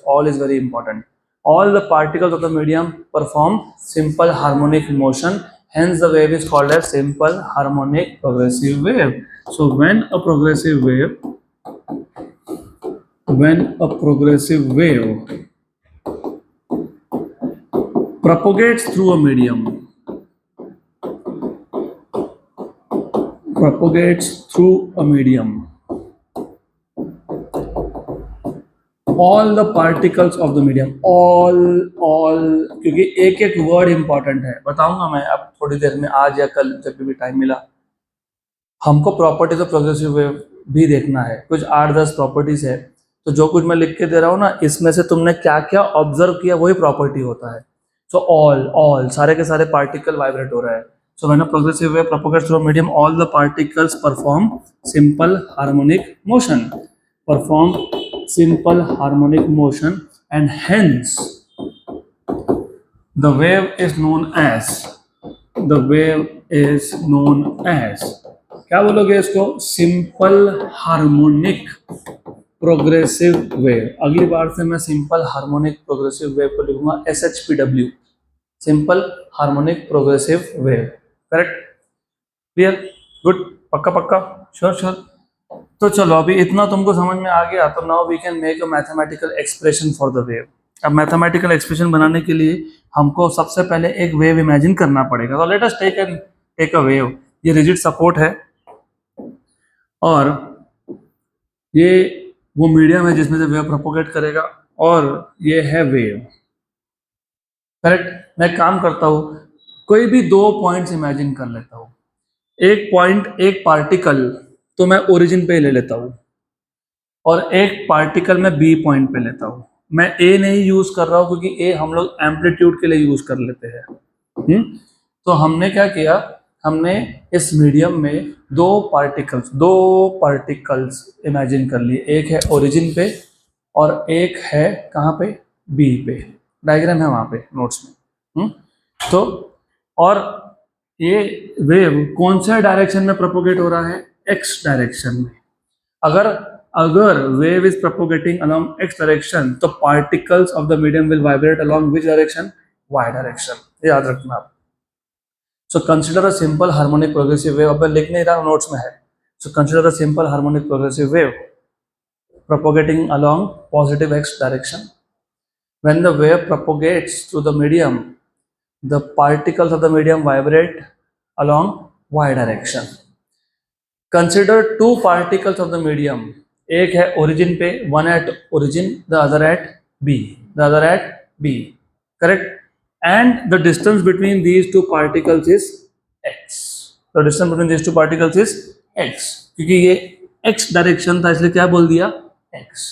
Speaker 1: all is very important, all the particles of the medium perform simple harmonic motion, hence the wave is called as simple harmonic progressive wave। So when a progressive wave propagates through a medium, all the particles of the medium, all, क्योंकि एक एक word important है, बताऊंगा मैं अब थोड़ी देर में, आज या कल जब भी टाइम मिला। हमको प्रॉपर्टीज ऑफ प्रोग्रेसिव वेव भी देखना है, कुछ 8-10 प्रॉपर्टीज है। तो जो कुछ मैं लिख के दे रहा हूँ ना, इसमें से तुमने क्या क्या ऑब्जर्व किया वही प्रॉपर्टी होता है। सो ऑल सारे के सारे पार्टिकल वाइब्रेट हो रहा है। So when a progressive wave propagates through a medium, all the particles perform simple harmonic motion, and hence the wave is known as क्या बोलोगे इसको, सिंपल हार्मोनिक प्रोग्रेसिव वेव। अगली बार से मैं सिंपल हार्मोनिक प्रोग्रेसिव वेव को लिखूंगा SHPW, simple harmonic progressive wave, correct, clear, good, पक्का, sure. तो चलो अभी इतना तुमको समझ में आ गया, तो now we can make a mathematical expression for the wave. अब मैथमेटिकल एक्सप्रेशन बनाने के लिए हमको सबसे पहले एक वेव इमेजिन करना पड़ेगा। तो let us take a wave. ये रिजिड सपोर्ट है और ये वो मीडियम है जिसमें से वेव प्रोपोगेट करेगा, और ये है वेव, करेक्ट। मैं काम करता हूँ, कोई भी 2 पॉइंट्स इमेजिन कर लेता हूँ। एक पॉइंट, एक पार्टिकल तो मैं ओरिजिन पे ले लेता हूँ, और एक पार्टिकल मैं बी पॉइंट पे लेता हूँ। मैं ए नहीं यूज कर रहा हूँ क्योंकि ए हम लोग एम्पलीट्यूड के लिए यूज कर लेते हैं। तो हमने क्या किया, हमने इस मीडियम में दो पार्टिकल्स इमेजिन कर लिए। एक है ओरिजिन पे और एक है कहाँ पे, बी पे। डायग्राम है वहाँ पे नोट्स में। तो और ये वेव कौन से डायरेक्शन में प्रोपोगेट हो रहा है, एक्स डायरेक्शन में। अगर wave is propagating along x direction, तो particles of the medium will vibrate along which direction, y direction. याद रखना आप। So consider a simple harmonic progressive wave. अब मैं लिख नहीं रहा, नोट्स में है। So consider a simple harmonic progressive wave propagating along positive x direction. When the wave propagates through the medium, the particles of the medium vibrate along y direction. Consider two particles of the medium. एक है origin पे, one at origin, the other at B. Correct? And the distance between these two particles is x. The distance between these two particles is x. क्योंकि ये x direction था इसलिए क्या बोल दिया, एक्स,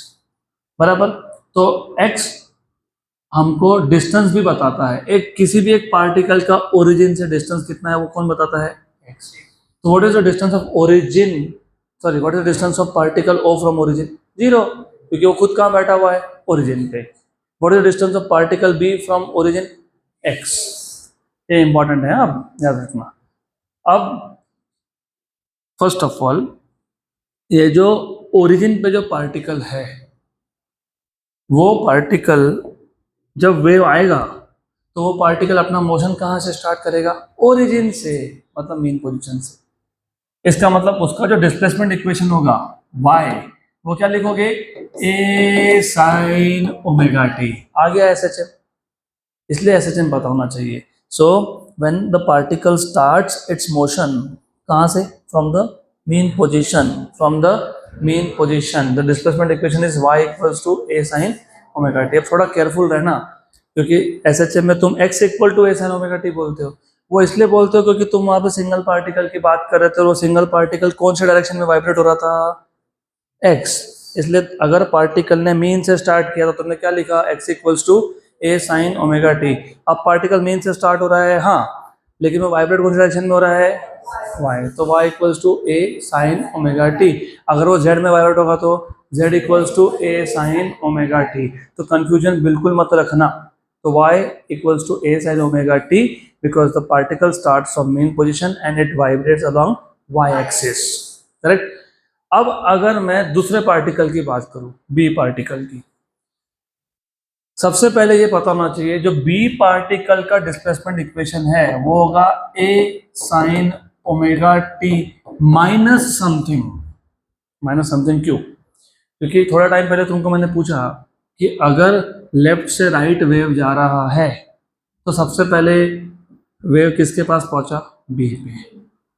Speaker 1: बराबर। तो एक्स हमको डिस्टेंस भी बताता है, एक किसी भी एक पार्टिकल का ओरिजिन से डिस्टेंस कितना है वो कौन बताता है, एक्स। तो what is the distance of origin, sorry what is the distance of particle O from origin, zero, क्योंकि वो खुद कहाँ बैठा हुआ है, ओरिजिन पे। What is the distance of particle B from origin, x. ये इंपॉर्टेंट है, अब याद रखना। अब फर्स्ट ऑफ ऑल ये जो ओरिजिन पे जो पार्टिकल है, वो पार्टिकल जब वेव आएगा तो वो पार्टिकल अपना मोशन कहाँ से स्टार्ट करेगा, ओरिजिन से, मतलब मेन पोजीशन से। इसका मतलब उसका जो डिस्प्लेसमेंट इक्वेशन होगा y, वो क्या लिखोगे, a sin ओमेगा टी। आ गया SHM, इसलिए SHM पता होना चाहिए। So when the particle starts its motion, कहाँ से, from the mean position, from the mean position the displacement equation is y equals to a sin omega t. अब थोड़ा केयरफुल रहना, क्योंकि SHM में तुम x equal to a sin omega t बोलते हो, वो इसलिए बोलते हो क्योंकि तुम वहां पे सिंगल पार्टिकल की बात कर रहे थे और वो सिंगल पार्टिकल कौन से डायरेक्शन में वाइब्रेट हो रहा था, x। इसलिए अगर पार्टिकल ने मीन से स्टार्ट किया तो तुमने क्या लिखा, x equals to a sin omega t. अब पार्टिकल मीन से स्टार्ट हो रहा है, हाँ, लेकिन वो वाइब्रेट कौन से डायरेक्शन में हो रहा है, y, तो y equals to a sin omega t. अगर वो z में वाइब्रेट होगा तो z equals to a sin omega t. तो कंफ्यूजन बिल्कुल मत रखना। तो y equals to a sin omega t because the particle starts from mean position and it vibrates along y axis, correct। अब अगर मैं दूसरे पार्टिकल की बात करूं, b पार्टिकल की, सबसे पहले ये पता होना चाहिए जो b पार्टिकल का डिस्प्लेसमेंट इक्वेशन है वो होगा a sin omega t minus something. Minus something क्यों, क्योंकि थोड़ा टाइम पहले तुमको मैंने पूछा कि अगर लेफ्ट से राइट वेव जा रहा है तो सबसे पहले वेव किसके पास पहुंचा, बी पे,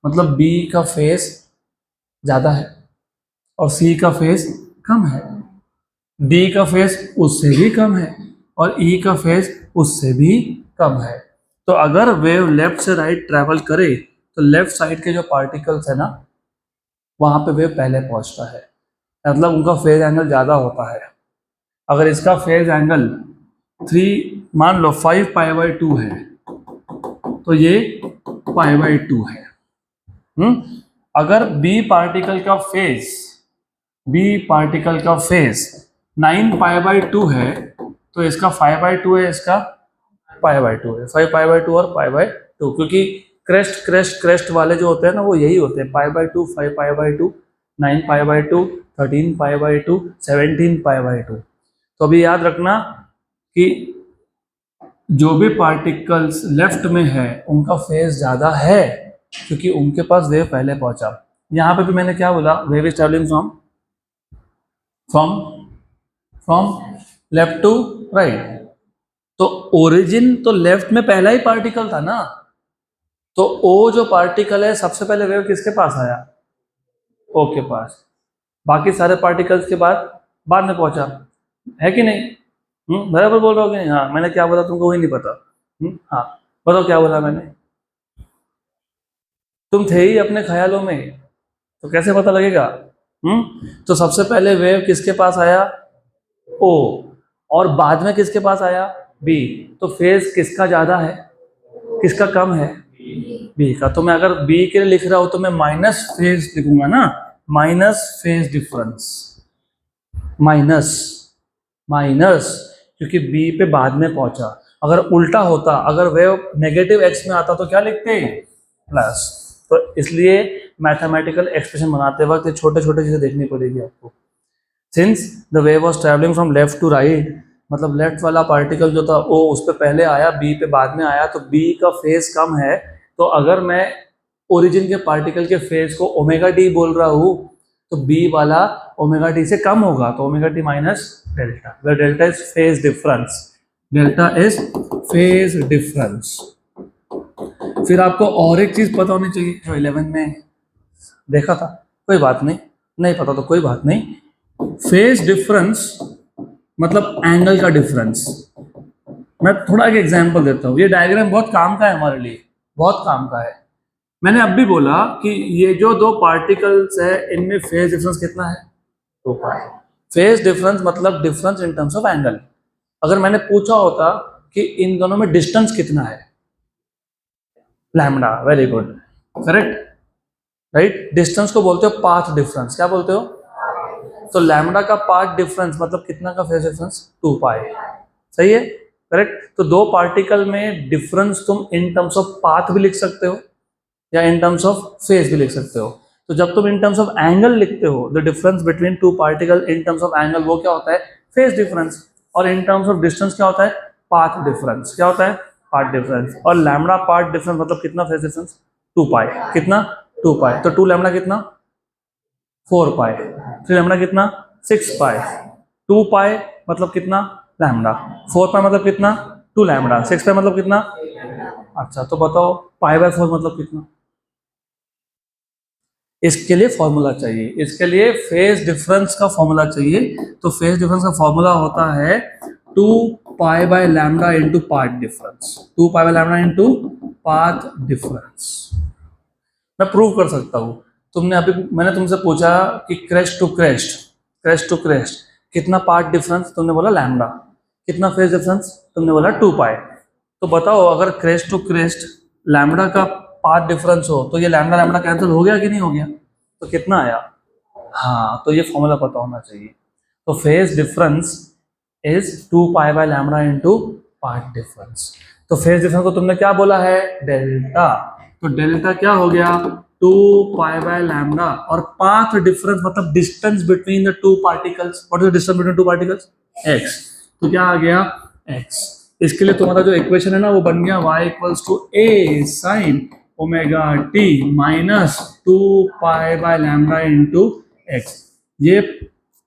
Speaker 1: मतलब बी का फेस ज़्यादा है और सी का फेस कम है, डी का फेस उससे भी कम है और ई का फेस उससे भी कम है। तो अगर वेव लेफ्ट से राइट ट्रैवल करे तो लेफ्ट साइड के जो पार्टिकल्स है ना, वहाँ पे वेव पहले पहुँचता है, मतलब उनका फेज एंगल ज़्यादा होता है। अगर इसका फेज एंगल 3 मान लो 5π/2 है तो ये π/2 है। अगर बी पार्टिकल का फेज 9π/2 है तो इसका 5/2 है, इसका π/2 है, 5π/2 और π/2, क्योंकि क्रेस्ट वाले जो होते हैं ना वो यही होते हैं, π/2, 5π/2, 9π/2, 13π/2, 17π/2। तो अभी याद रखना कि जो भी पार्टिकल्स लेफ्ट में है उनका फेज ज़्यादा है क्योंकि उनके पास वेव पहले पहुंचा। यहाँ पे भी मैंने क्या बोला, wave is travelling from left to right. तो ओरिजिन तो लेफ्ट में पहला ही पार्टिकल था ना, तो ओ जो पार्टिकल है सबसे पहले वेव किसके पास आया, ओ के पास, बाकी सारे पार्टिकल्स के बाद में पहुंचा, है कि नहीं। बराबर बोल रहा हो कि नहीं, हाँ मैंने क्या बोला तुमको वही नहीं पता। हाँ बताओ क्या बोला मैंने, तुम थे ही अपने ख्यालों में तो कैसे पता लगेगा। तो सबसे पहले वेव किसके पास आया, ओ, और बाद में किसके पास आया, बी। तो फेज किसका ज्यादा है, किसका कम है, बी का। तो मैं अगर बी के लिए लिख रहा हूं तो मैं माइनस फेज लिखूंगा ना, माइनस फेज डिफरेंस, माइनस क्योंकि बी पे बाद में पहुंचा। अगर उल्टा होता, अगर वेव नेगेटिव एक्स में आता तो क्या लिखते, प्लस। तो इसलिए मैथमेटिकल एक्सप्रेशन बनाते वक्त छोटे छोटे चीजें देखनी पड़ेगी आपको। Since the wave was travelling from left to right, मतलब लेफ्ट वाला पार्टिकल जो था वो उस पर पहले आया, बी पे बाद में आया, तो बी का फेज कम है। तो अगर मैं ओरिजिन के पार्टिकल के फेज को ओमेगा टी बोल रहा हूँ तो बी वाला ओमेगा टी से कम होगा, तो omega t minus delta, where delta is phase difference, delta is phase difference. फिर आपको और एक चीज पता होनी चाहिए जो 11 में देखा था, कोई बात नहीं, नहीं पता तो कोई बात नहीं। फेज डिफरेंस मतलब एंगल का डिफरेंस। मैं थोड़ा एक एग्जांपल देता हूँ, ये डायग्राम बहुत काम का है हमारे लिए, बहुत काम का है। मैंने अब भी बोला कि ये जो दो पार्टिकल्स है इनमें फेज डिफरेंस कितना है, 2 पाई। फेज डिफरेंस मतलब difference in terms of angle. अगर मैंने पूछा होता कि इन दोनों में डिस्टेंस कितना है, lambda, very good, correct, right. Distance को बोलते हो पाथ डिफरेंस, क्या बोलते हो? तो लैम्डा का पाथ डिफरेंस मतलब कितना का फेज डिफरेंस, 2 पाई, सही है, करेक्ट। तो दो पार्टिकल में डिफरेंस तुम इन टर्म्स ऑफ पाथ भी लिख सकते हो या इन टर्म्स ऑफ फेज भी लिख सकते हो। तो जब तुम इन टर्म्स ऑफ एंगल लिखते हो, the difference between two particle in terms of angle, वो क्या होता है, फेज डिफरेंस। और इन टर्म्स ऑफ डिस्टेंस क्या होता है, पाथ डिफरेंस। क्या होता है, पाथ डिफरेंस। और लैम्डा पाथ डिफरेंस मतलब कितना फेज डिफरेंस, 2 पाई। कितना, 2 पाई। तो 2 लैम्डा कितना, 4 पाई। 3 लैम्डा कितना, 6 पाई। 2 पाई मतलब कितना, लैम्डा। 4 पाई मतलब कितना, 2 लैम्डा। 6 पाई मतलब कितना, अच्छा तो बताओ पाई/4 मतलब कितना। इसके लिए फॉर्मूला चाहिए, इसके लिए फेज डिफरेंस का फॉर्मूला चाहिए। तो फेज डिफरेंस का फॉर्मूला होता है 2 pi lambda into path difference. 2 pi lambda into path difference. मैं प्रूव कर सकता हूँ। तुमने अभी, मैंने तुमसे पूछा कि crest to crest, crest to crest कितना पाथ डिफरेंस, तुमने बोला लैम्डा। कितना फेज डिफरेंस, तुमने बोला 2 पाई। तो बताओ अगर क्रेस्ट टू क्रेस्ट लैम्डा का पाथ डिफरेंस हो तो ये लैम्डा लैम्डा कैंसिल हो गया कि नहीं हो गया, तो कितना आया। हाँ, तो ये फॉर्मूला पता होना चाहिए। तो phase difference is 2 pi lambda into path difference. तो फेज डिफरेंस को तुमने क्या बोला है, डेल्टा। तो डेल्टा क्या हो गया, 2 पाई/लैम्डा। और पाथ डिफरेंस मतलब distance between the two particles. What is the distance between two particles, x. तो क्या आ गया, एक्स। इसके लिए तुम्हारा जो इक्वेशन है ना वो बन गया y=a sin omega t minus 2 pi lambda into x. ये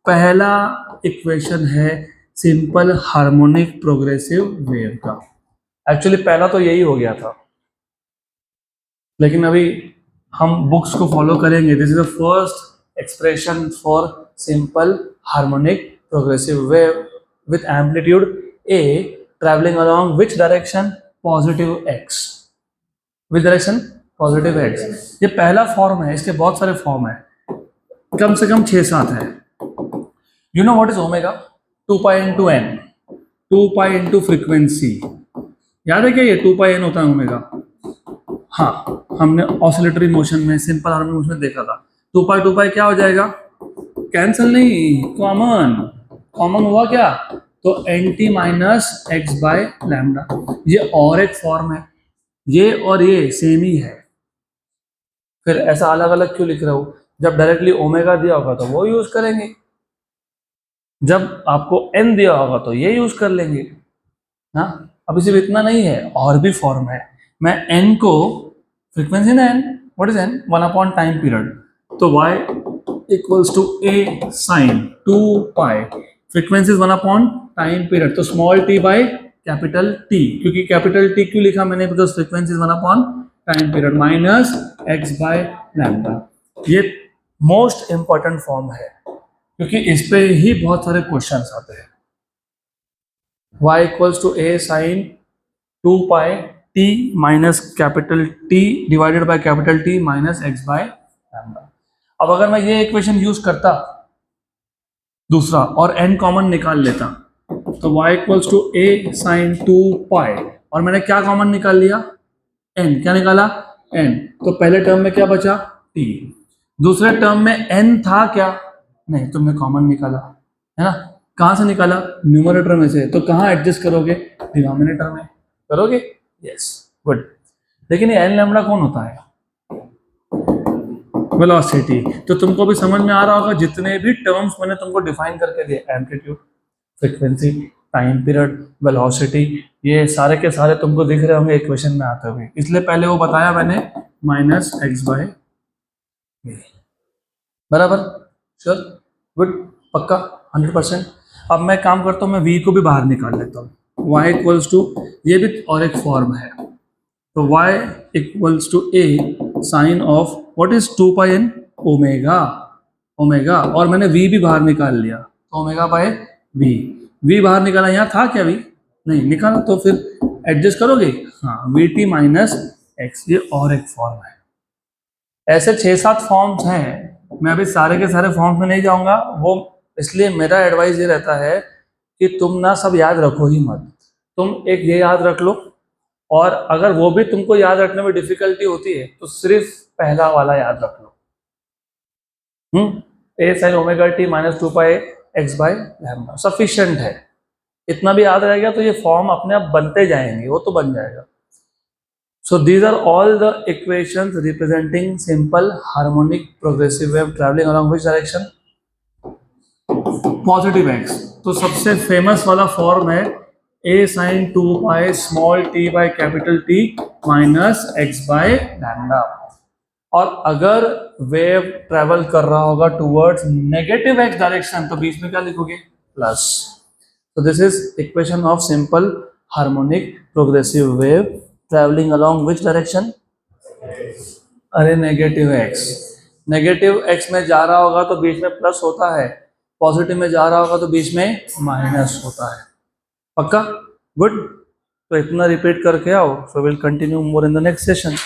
Speaker 1: पहला इक्वेशन है सिंपल हार्मोनिक प्रोग्रेसिव वेव का। एक्चुअली पहला तो यही हो गया था, लेकिन अभी हम बुक्स को फॉलो करेंगे। This is the first expression for simple harmonic progressive wave with amplitude a travelling along which direction, positive x, which direction, positive x। ये पहला फॉर्म है, इसके बहुत सारे फॉर्म है, कम से कम 6-7 है। You know what is omega, 2 pi into n, 2 pi into frequency. याद है क्या ये 2 पाई n होता है ओमेगा। हाँ, हमने ऑसिलेटरी मोशन में, सिंपल हार्मोनिक मोशन में देखा था। 2 पाई क्या हो जाएगा, कैंसिल नहीं, कॉमन। कॉमन हुआ क्या, तो nt माइनस x/लैम्डा। ये और एक फॉर्म है, ये और ये सेम ही है। फिर ऐसा अलग अलग क्यों लिख रहा हूं, जब डायरेक्टली ओमेगा दिया होगा तो वो यूज करेंगे, जब आपको n दिया होगा तो ये यूज कर लेंगे। हाँ, अभी सिर्फ इतना नहीं है, और भी फॉर्म है। मैं n को, फ्रीक्वेंसी ना n, what is n, 1 time period. तो y equals to a sine 2 pi, frequency 1 time period. तो small t by capital T, क्योंकि कैपिटल T क्यों लिखा मैंने, because frequency 1 time period minus x lambda. ये मोस्ट इंपॉर्टेंट फॉर्म है, क्योंकि इस पे ही बहुत सारे क्वेश्चंस आते हैं। y equals to a sine 2 pi t minus capital T divided by capital T minus x lambda. अब अगर मैं ये इक्वेशन यूज करता दूसरा और n कॉमन निकाल लेता, तो y equals to a sine 2 pi, और मैंने क्या कॉमन निकाल लिया, n। क्या निकाला, n। तो पहले टर्म में क्या बचा, t। दूसरे टर्म में n था क्या, नहीं, तुमने कॉमन निकाला है ना। कहां से निकाला, न्यूमरेटर में से। तो कहां एडजस्ट करोगे, डिनोमिनेटर में करोगे, यस, गुड। लेकिन ये एन लैम्डा कौन होता है, वेलोसिटी। तो तुमको भी समझ में आ रहा होगा, जितने भी टर्म्स मैंने तुमको डिफाइन करके दिए, amplitude, frequency, time period, velocity, ये सारे के सारे तुमको दिख रहे होंगे इक्वेशन में आते हुए। इसलिए पहले वो बताया मैंने, माइनस x/v, बराबर, श्योर, गुड, पक्का, 100%। अब मैं काम करता हूँ, मैं v को भी बाहर निकाल लेता हूँ। y इक्वल्स टू, ये भी और एक फॉर्म है, तो y equals to a sine of what is 2 pi n, omega, omega. और मैंने v भी बाहर निकाल लिया, तो ओमेगा बाय v। v बाहर निकाला, यहाँ था क्या v, नहीं निकाला, तो फिर एडजस्ट करोगे, हाँ, vt माइनस x। ये और एक फॉर्म है, ऐसे 6-7 फॉर्म्स हैं, मैं अभी सारे के सारे फॉर्म्स में नहीं जाऊंगा, वो इसलिए मेरा एडवाइस ये रहता है कि तुम ना सब याद रखो ही मत, तुम एक ये याद रख लो, और अगर वो भी तुमको याद रखने में डिफिकल्टी होती है तो सिर्फ पहला वाला याद रख लो। A sine omega t minus 2 pi x by lambda sufficient है, इतना भी याद रहेगा तो ये फॉर्म अपने आप बनते जाएंगे, वो तो बन जाएगा। So these are all the equations representing simple harmonic progressive wave traveling along which direction? Positive x। तो सबसे फेमस वाला फॉर्म है a sin 2 pi small t by capital T minus x by lambda. और अगर wave travel कर रहा होगा towards negative x direction तो बीच में क्या लिखोगे? Plus. So this is equation of simple harmonic progressive wave traveling along which direction? अरे नेगेटिव x, नेगेटिव x में जा रहा होगा तो बीच में प्लस होता है, पॉजिटिव में जा रहा होगा तो बीच में माइनस होता है। पक्का? गुड। तो इतना रिपीट करके आओ, so will continue more in the next session.